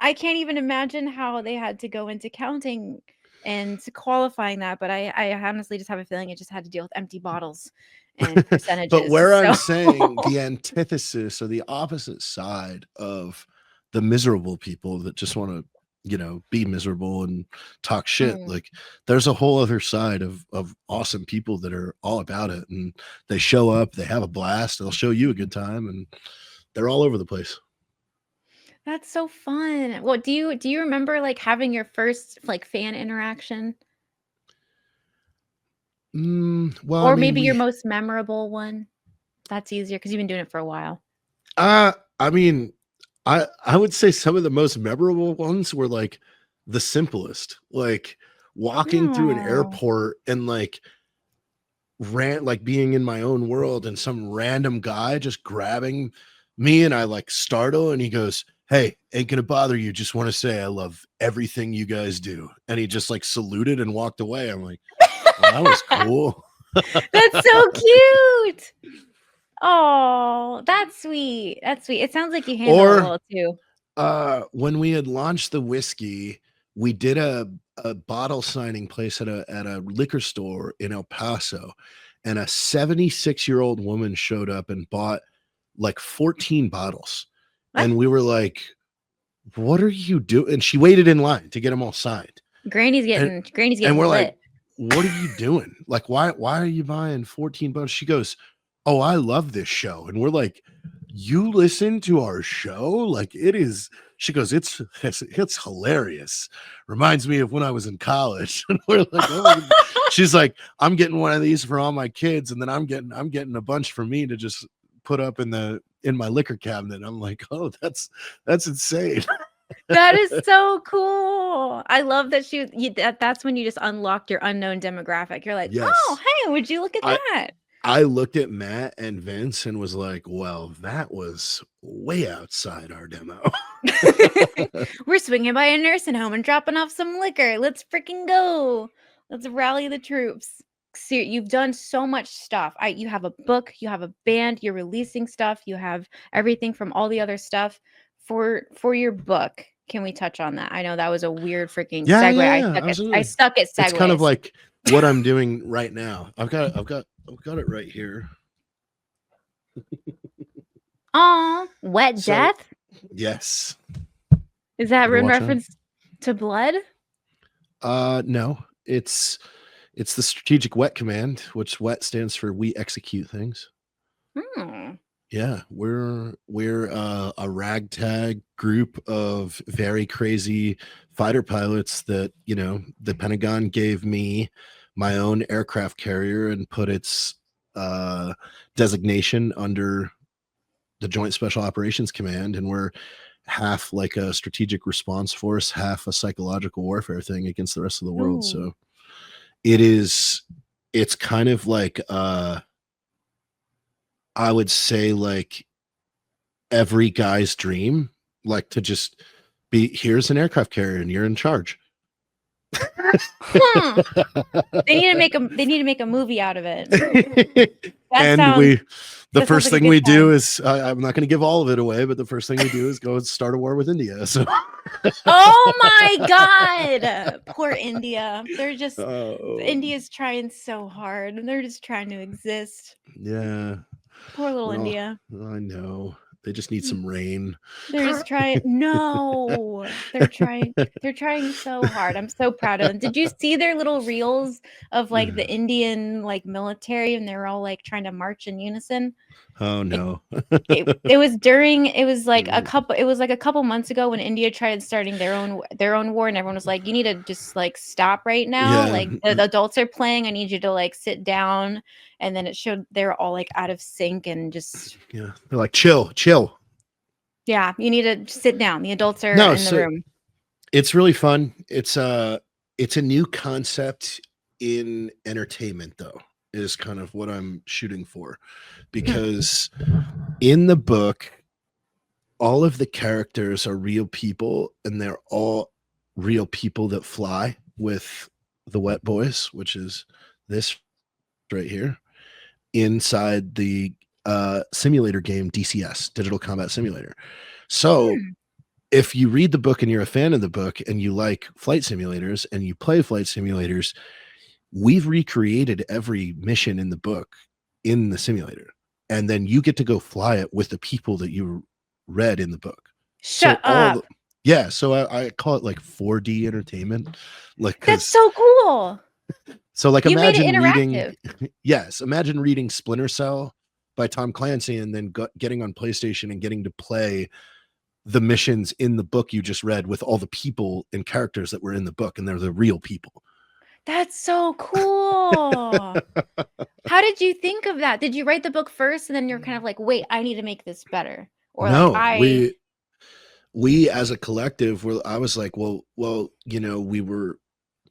S2: I can't even imagine how they had to go into counting and qualifying that, but I honestly just have a feeling it just had to deal with empty bottles and percentages.
S1: But where I'm saying the antithesis or the opposite side of the miserable people that just want to, be miserable and talk shit. Like, there's a whole other side of awesome people that are all about it, and they show up, they have a blast, they'll show you a good time, and they're all over the place.
S2: That's so fun. Well, do you remember like having your first like fan interaction?
S1: Well,
S2: or maybe your most memorable one. That's easier because you've been doing it for a while.
S1: I mean, I would say some of the most memorable ones were like the simplest, like walking through an airport and like being in my own world, and some random guy just grabbing me and I like startle, and he goes, "Hey, ain't gonna bother you. Just want to say I love everything you guys do." And he just like saluted and walked away. I'm like, well, that was cool.
S2: That's so cute. Oh, that's sweet. That's sweet. It sounds like you handle it
S1: Or
S2: well too.
S1: when we had launched the whiskey, we did a bottle signing place at a liquor store in El Paso, and a 76-year-old woman showed up and bought like 14 bottles.
S2: What?
S1: And we were like, what are you doing? And she waited in line to get them all signed.
S2: Granny's
S1: And
S2: getting
S1: we're
S2: lit.
S1: like, what are you doing? Like, why are you buying 14 bottles? She goes, oh, I love this show. And we're like, you listen to our show? Like, it is. She goes, it's hilarious. Reminds me of when I was in college. And we're like, oh. She's like, I'm getting one of these for all my kids, and then I'm getting a bunch for me to just put up in my liquor cabinet. I'm like, oh, that's insane.
S2: That is so cool. I love that that's when you just unlocked your unknown demographic. You're like,
S1: Yes.
S2: oh, hey, would you look at that?
S1: I looked at Matt and Vince and was like, well, that was way outside our demo.
S2: We're swinging by a nursing home and dropping off some liquor. Let's freaking go. Let's rally the troops. So you've done so much stuff. You have a book, you have a band, you're releasing stuff, you have everything from all the other stuff for your book. Can we touch on that? I know that was a weird freaking segue.
S1: Yeah,
S2: I suck at segues.
S1: It's kind of like what I'm doing right now. I've got it right here.
S2: Oh, Wet Death?
S1: Yes.
S2: Is that in reference to blood?
S1: No. It's the strategic WET command, which WET stands for we execute things. Yeah, we're a ragtag group of very crazy fighter pilots that, you know, the Pentagon gave me my own aircraft carrier and put its designation under the Joint Special Operations Command, and we're half like a strategic response force, half a psychological warfare thing against the rest of the world. So it's kind of like I would say like every guy's dream, like to just be, here's an aircraft carrier and you're in charge.
S2: They need to make a movie out of it.
S1: And the first thing we do is I'm not going to give all of it away, but the first thing we do is go and start a war with India. So
S2: oh my God, poor India. They're just India's trying so hard and they're just trying to exist.
S1: Yeah,
S2: poor little India.
S1: I know. They just need some rain.
S2: They're just trying. No, they're trying so hard. I'm so proud of them. Did you see their little reels of like the Indian like military, and they're all like trying to march in unison?
S1: Oh no.
S2: it was like a couple months ago when India tried starting their own war, and everyone was like, you need to just like stop right now. Yeah. Like the adults are playing. I need you to like sit down. And then it showed they're all like out of sync and just
S1: they're like chill.
S2: Yeah, you need to sit down. The adults are in the room.
S1: It's really fun. It's a new concept in entertainment, though, is kind of what I'm shooting for. Because in the book, all of the characters are real people, and they're all real people that fly with the Wet Boys, which is this right here, inside the simulator game DCS, Digital Combat Simulator. So if you read the book and you're a fan of the book and you like flight simulators and you play flight simulators, we've recreated every mission in the book in the simulator, and then you get to go fly it with the people that you read in the book.
S2: Shut up.
S1: So I call it like 4D entertainment. Like,
S2: that's so cool.
S1: So like imagine reading Splinter Cell by Tom Clancy and then getting on PlayStation and getting to play the missions in the book you just read with all the people and characters that were in the book, and they're the real people.
S2: That's so cool. How did you think of that? Did you write the book first and then you're kind of like, wait, I need to make this better? Or
S1: no,
S2: like
S1: we as a collective I was like, well, you know, we were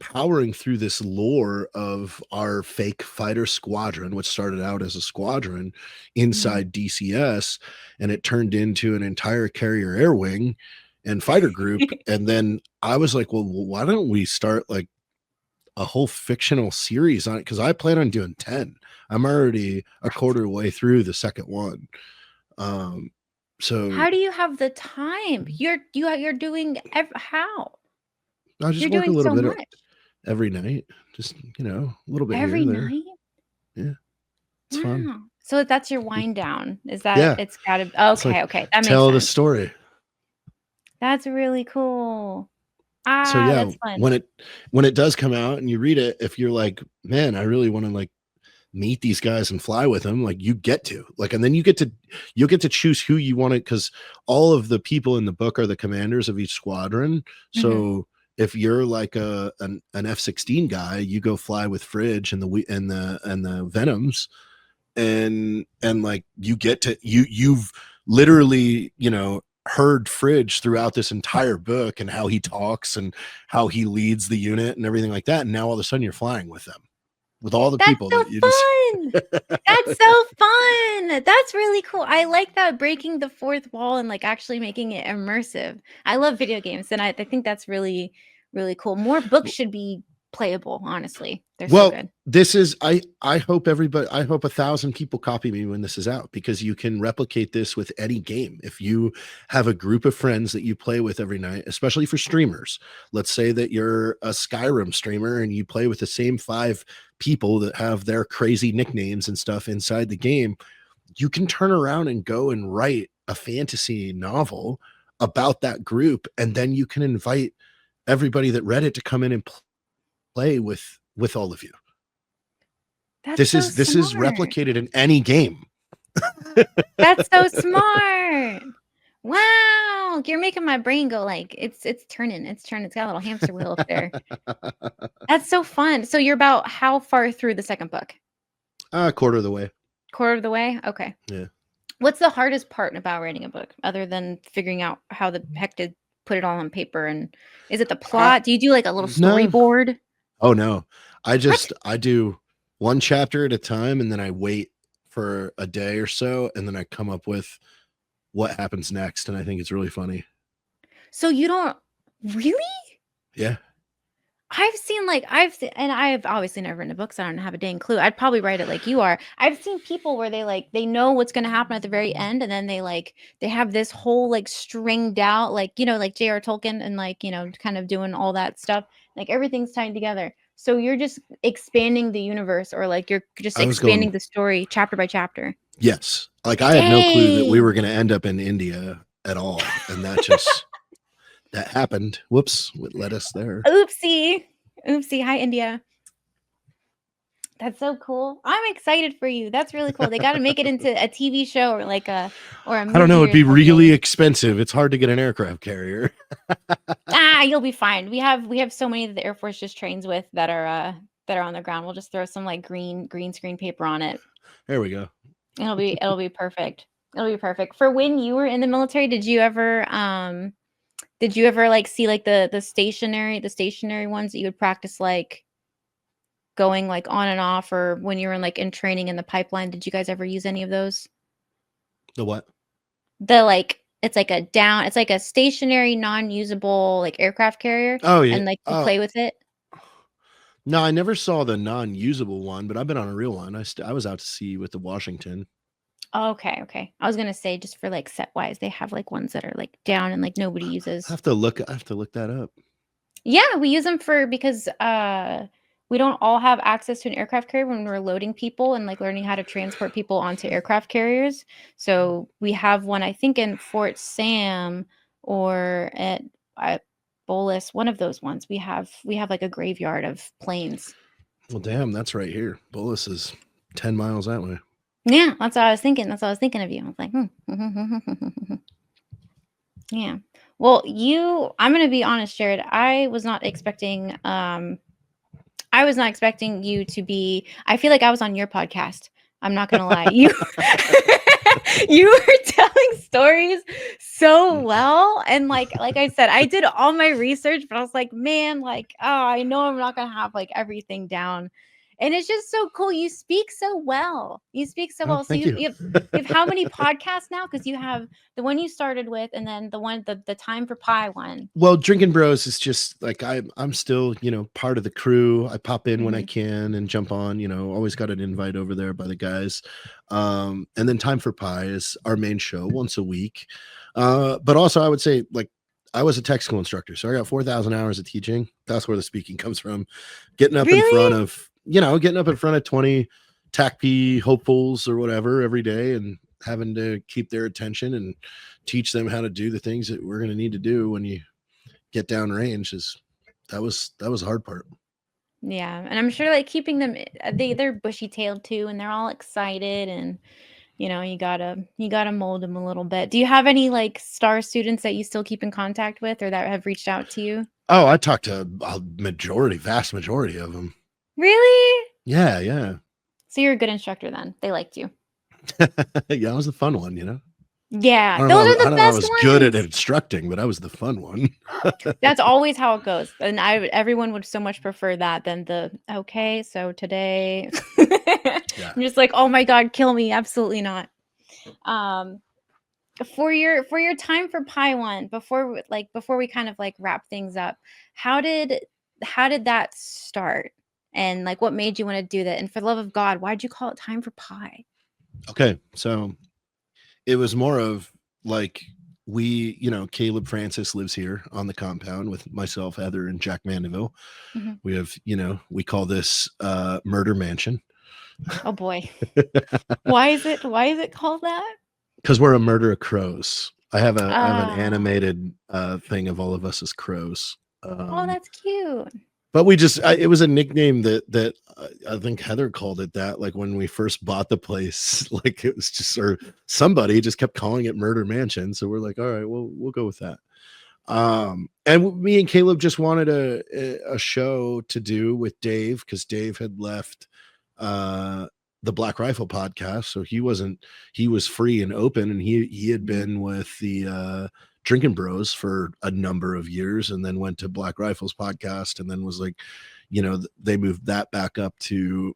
S1: powering through this lore of our fake fighter squadron, which started out as a squadron inside DCS, and it turned into an entire carrier air wing and fighter group. And then I was like, well, why don't we start like a whole fictional series on it? Because I plan on doing 10. I'm already a quarter way through the second one. So
S2: How do you have the time? You're doing how?
S1: I just
S2: You're
S1: work a
S2: doing
S1: little
S2: so
S1: bit
S2: much
S1: every night, just a little bit here
S2: every
S1: and there.
S2: night.
S1: Yeah, it's fun.
S2: Wow. So that's your wind down. Is that
S1: Yeah,
S2: it's gotta
S1: it's like
S2: okay, that makes
S1: tell the
S2: sense.
S1: story.
S2: That's really cool.
S1: So yeah,
S2: That's fun.
S1: when it does come out and you read it, if you're like, man, I really want to like meet these guys and fly with them, like you get to like, and then you'll get to choose who you want to, because all of the people in the book are the commanders of each squadron. So if you're like an F-16 guy, you go fly with Fridge and the Venoms, and like you get to you've literally heard Fridge throughout this entire book and how he talks and how he leads the unit and everything like that, and now all of a sudden you're flying with them, with all the
S2: That's
S1: people
S2: so
S1: that you just
S2: fun. That's so fun. That's really cool. I like that, breaking the fourth wall and like actually making it immersive. I love video games, and I think that's really, really cool. More books should be playable, honestly. They're so
S1: well,
S2: good.
S1: this is I hope 1,000 people copy me when this is out, because you can replicate this with any game. If you have a group of friends that you play with every night, especially for streamers, let's say that you're a Skyrim streamer and you play with the same 5 people that have their crazy nicknames and stuff inside the game, you can turn around and go and write a fantasy novel about that group, and then you can invite everybody that read it to come in and play with all of you.
S2: That's so
S1: This is
S2: smart.
S1: replicated in any game.
S2: That's so smart. Wow. You're making my brain go like it's turning. It's turning. It's got a little hamster wheel up there. That's so fun. So you're about how far through the second book?
S1: Quarter of the way.
S2: Quarter of the way? Okay.
S1: Yeah.
S2: What's the hardest part about writing a book, other than figuring out how the heck to put it all on paper? And is it the plot? Do you do like a little
S1: No.
S2: storyboard?
S1: Oh no. I
S2: What?
S1: do one chapter at a time, and then I wait for a day or so, and then I come up with what happens next, and I think it's really funny.
S2: So you don't really?
S1: Yeah.
S2: And I've obviously never written a book, so I don't have a dang clue. I'd probably write it like you are. I've seen people where they know what's going to happen at the very end, and then they have this whole like stringed out, like, like J.R. Tolkien, and like, kind of doing all that stuff. Like everything's tied together. So you're just expanding the universe, or like you're just
S1: I was
S2: expanding
S1: going,
S2: the story chapter by chapter.
S1: yes. Like I had no clue that we
S2: Dang.
S1: were going to end up in India at all, and that just that happened. Whoops, what led us there.
S2: Oopsie. Hi, India. That's so cool. I'm excited for you. That's really cool. They got to make it into a TV show or like a movie.
S1: I don't know. It'd be
S2: or
S1: really
S2: something.
S1: expensive. It's hard to get an aircraft carrier.
S2: You'll be fine. We have so many that the Air Force just trains with that are on the ground. We'll just throw some like green screen paper on it.
S1: There we go.
S2: It'll be perfect. It'll be perfect. For when you were in the military, did you ever like see like the stationary ones that you would practice like going like on and off, or when you were in training in the pipeline? Did you guys ever use any of those?
S1: The what?
S2: It's like a stationary, non-usable like aircraft carrier.
S1: Oh yeah.
S2: And like you play with it.
S1: No, I never saw the non-usable one, but I've been on a real one. I was out to sea with the Washington.
S2: Oh, okay. I was gonna say, just for like set wise, they have like ones that are like down and like nobody uses.
S1: I have to look that up.
S2: Yeah, we use them because we don't all have access to an aircraft carrier when we're loading people and like learning how to transport people onto aircraft carriers. So we have one, I think, in Fort Sam or at Bolus, one of those ones. We have like a graveyard of planes.
S1: Well, damn, that's right here. Bolus is 10 miles that way.
S2: Yeah, that's what I was thinking. That's what I was thinking of you. I was like, yeah. Well, I'm going to be honest, Jared. I was not expecting you to be. I feel like I was on your podcast. I'm not going to lie. You were telling stories so well, and like I said, I did all my research, but I was like, man, like, oh, I know I'm not gonna have like everything down, and it's just so cool. You speak so well. You speak so
S1: Oh,
S2: well. So
S1: thank you.
S2: you have how many podcasts now? Because you have the one you started with, and then the Time for Pie one.
S1: Well, Drinking Bros is just like I'm still, part of the crew. I pop in when I
S2: Hmm.
S1: can and jump on, always got an invite over there by the guys. And then Time for Pie is our main show once a week. But also I would say like I was a tech school instructor, so I got 4,000 hours of teaching. That's where the speaking comes from. Getting up in front
S2: Really?
S1: of, getting up in front of 20 TACP hopefuls or whatever every day and having to keep their attention and teach them how to do the things that we're going to need to do when you get down range that was the hard part.
S2: Yeah, and I'm sure like keeping them they're bushy-tailed too, and they're all excited, and you gotta mold them a little bit. Do you have any like star students that you still keep in contact with or that have reached out to you?
S1: Oh, I talked to a vast majority of them.
S2: Really?
S1: Yeah.
S2: So you're a good instructor then. They liked you.
S1: Yeah, I was the fun one,
S2: Yeah,
S1: I don't
S2: those
S1: know
S2: are
S1: I
S2: the
S1: don't know I
S2: best
S1: was good at
S2: ones.
S1: instructing, but I was the fun one.
S2: That's always how it goes. And everyone would so much prefer that than the okay, so today
S1: Yeah.
S2: I'm just like, "Oh my god, kill me." Absolutely not. Um for your time for Pi one, before we kind of like wrap things up, how did that start? And like what made you want to do that? And for the love of God, why'd you call it Time for Pi?
S1: Okay, so it was more of like Caleb Francis lives here on the compound with myself, Heather, and Jack Mandeville.
S2: Mhm.
S1: We have, we call this murder mansion.
S2: Oh boy. Why is it called that?
S1: Because we're a murder of crows. I have an
S2: Ah.
S1: animated thing of all of us as crows.
S2: Oh,
S1: Um,
S2: that's cute.
S1: but it was a nickname that I think Heather called it that. Like when we first bought the place, like it was just or somebody just kept calling it Murder Mansion. So we're like, all right, well, we'll go with that. And me and Caleb just wanted a show to do with Dave because Dave had left uh the Black Rifle podcast, so he was free and open, and he had
S2: Mhm.
S1: been with the Drinking Bros for a number of years, and then went to Black Rifle's podcast, and then was like, they moved that back up to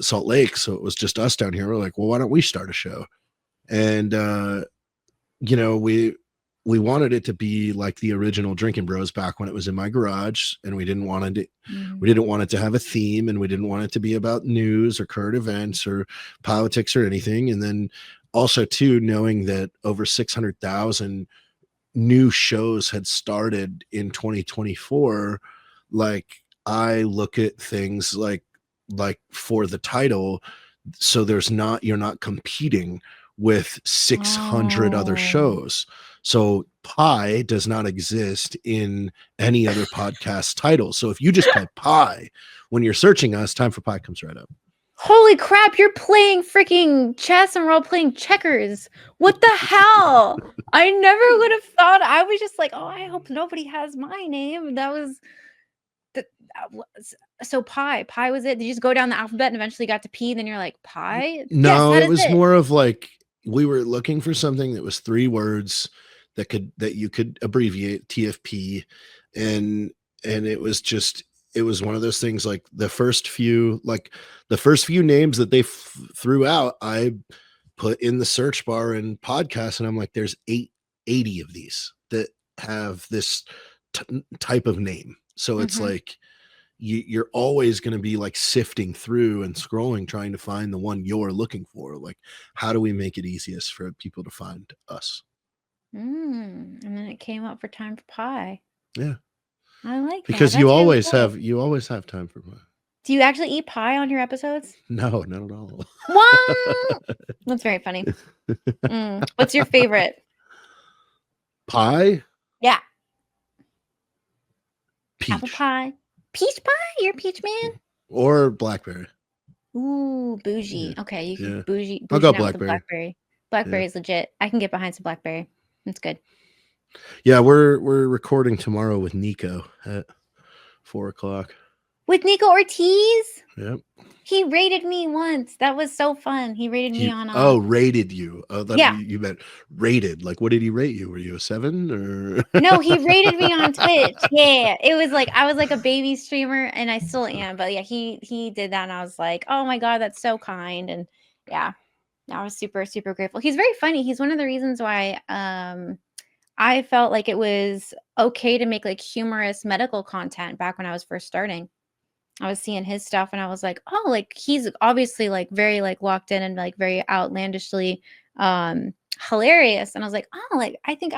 S1: Salt Lake, so it was just us down here. We're like, well, why don't we start a show? And you know, we wanted it to be like the original Drinking Bros back when it was in my garage, and
S2: Mhm.
S1: we didn't want it to have a theme, and we didn't want it to be about news or current events or politics or anything. And then also too, knowing that over 600,000 new shows had started in 2024, like I look at things like for the title, so you're not competing with 600 other
S2: Oh.
S1: shows. So pie does not exist in any other podcast title. So if you just type pie when you're searching us, Time for Pie comes right up.
S2: Holy crap, you're playing freaking chess and we're all playing checkers. What the hell? I never would have thought. I was just like, "Oh, I hope nobody has my name." That was the so Pi was it? Did you just go down the alphabet and eventually got to P, then you're like, "Pi?" Yes,
S1: No,
S2: that
S1: it
S2: is
S1: was
S2: it.
S1: more of like we were looking for something that was three words that you could abbreviate TFP, and it was one of those things like the first few names that they threw out, I put in the search bar in podcast, and I'm like, there's 80 of these that have this type of name. So it's
S2: Mhm.
S1: like you're always going to be like sifting through and scrolling trying to find the one you're looking for. Like, how do we make it easiest for people to find us?
S2: And then it came up for Time for Pi.
S1: Yeah,
S2: I like that.
S1: because
S2: That's really great.
S1: you always have time for fun.
S2: Do you actually eat pie on your episodes?
S1: No, not at all.
S2: What? That's very funny. What's your favorite?
S1: Pie,
S2: Yeah, apple
S1: peach,
S2: pie. Peach pie? You're a peach man?
S1: or blackberry.
S2: Ooh,
S1: Yeah,
S2: bougie. Okay, you can
S1: yeah. I'll go
S2: bouging out with a
S1: blackberry.
S2: blackberry.
S1: Yeah,
S2: Blackberry is legit. I can get behind some blackberry. That's good.
S1: yeah. We're recording tomorrow with Nico at 4 o'clock.
S2: with Nico Ortiz.
S1: Yep.
S2: He rated me once. That was so fun. He rated me on
S1: Rated you. Oh, that
S2: yeah.
S1: you meant rated. Like, what did he rate you? Were you a 7 or?
S2: No, he rated me on Twitch. Yeah, it was like I was like a baby streamer, and I still am. But yeah, he did that, and I was like, oh my god, that's so kind. And yeah, I was super super grateful. He's very funny. He's one of the reasons why I felt like it was okay to make like humorous medical content back when I was first starting. I was seeing his stuff and I was like, oh, like he's obviously like very like locked in and like very outlandishly hilarious. And I was like, oh, like I think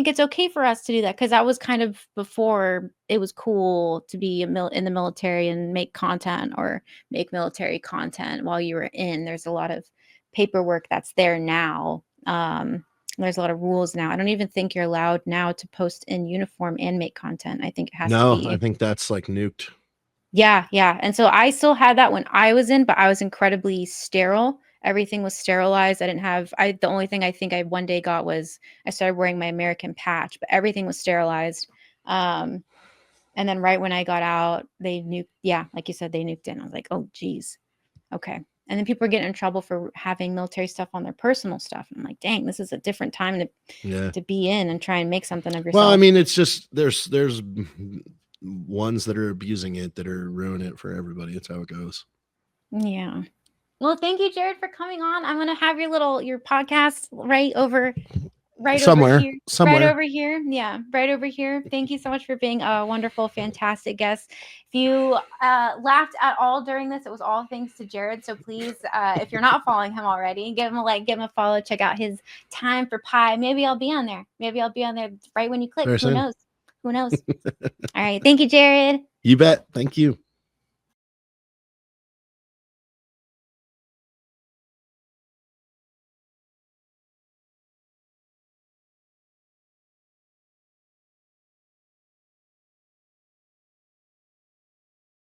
S2: it's okay for us to do that, because that was kind of before it was cool to be in the military and make content or make military content while you were in. There's a lot of paperwork that's there now. There's a lot of rules now. I don't even think you're allowed now to post in uniform and make content. I think it has to be.
S1: I think that's like nuked.
S2: Yeah, yeah. And so I still had that when I was in, but I was incredibly sterile. Everything was sterilized. I didn't have the only thing I think I one day got was I started wearing my American patch, but everything was sterilized. And then right when I got out, they nuked, yeah, like you said, they nuked in. I was like, oh geez. Okay. And then people are getting in trouble for having military stuff on their personal stuff. And I'm like, dang, this is a different time to be in and try and make something of yourself.
S1: Well, I mean, it's just there's ones that are abusing it that are ruining it for everybody. It's how it goes.
S2: Yeah. Well, thank you, Jared, for coming on. I'm gonna have your podcast right over here. Right over here. Yeah, right over here. Thank you so much for being a wonderful, fantastic guest. If you laughed at all during this, it was all thanks to Jared. So please, if you're not following him already, give him a like, give him a follow, check out his Time for Pie. Maybe I'll be on there. Right when you click. Who knows? Who knows? All right. Thank you, Jared.
S1: You bet. Thank you.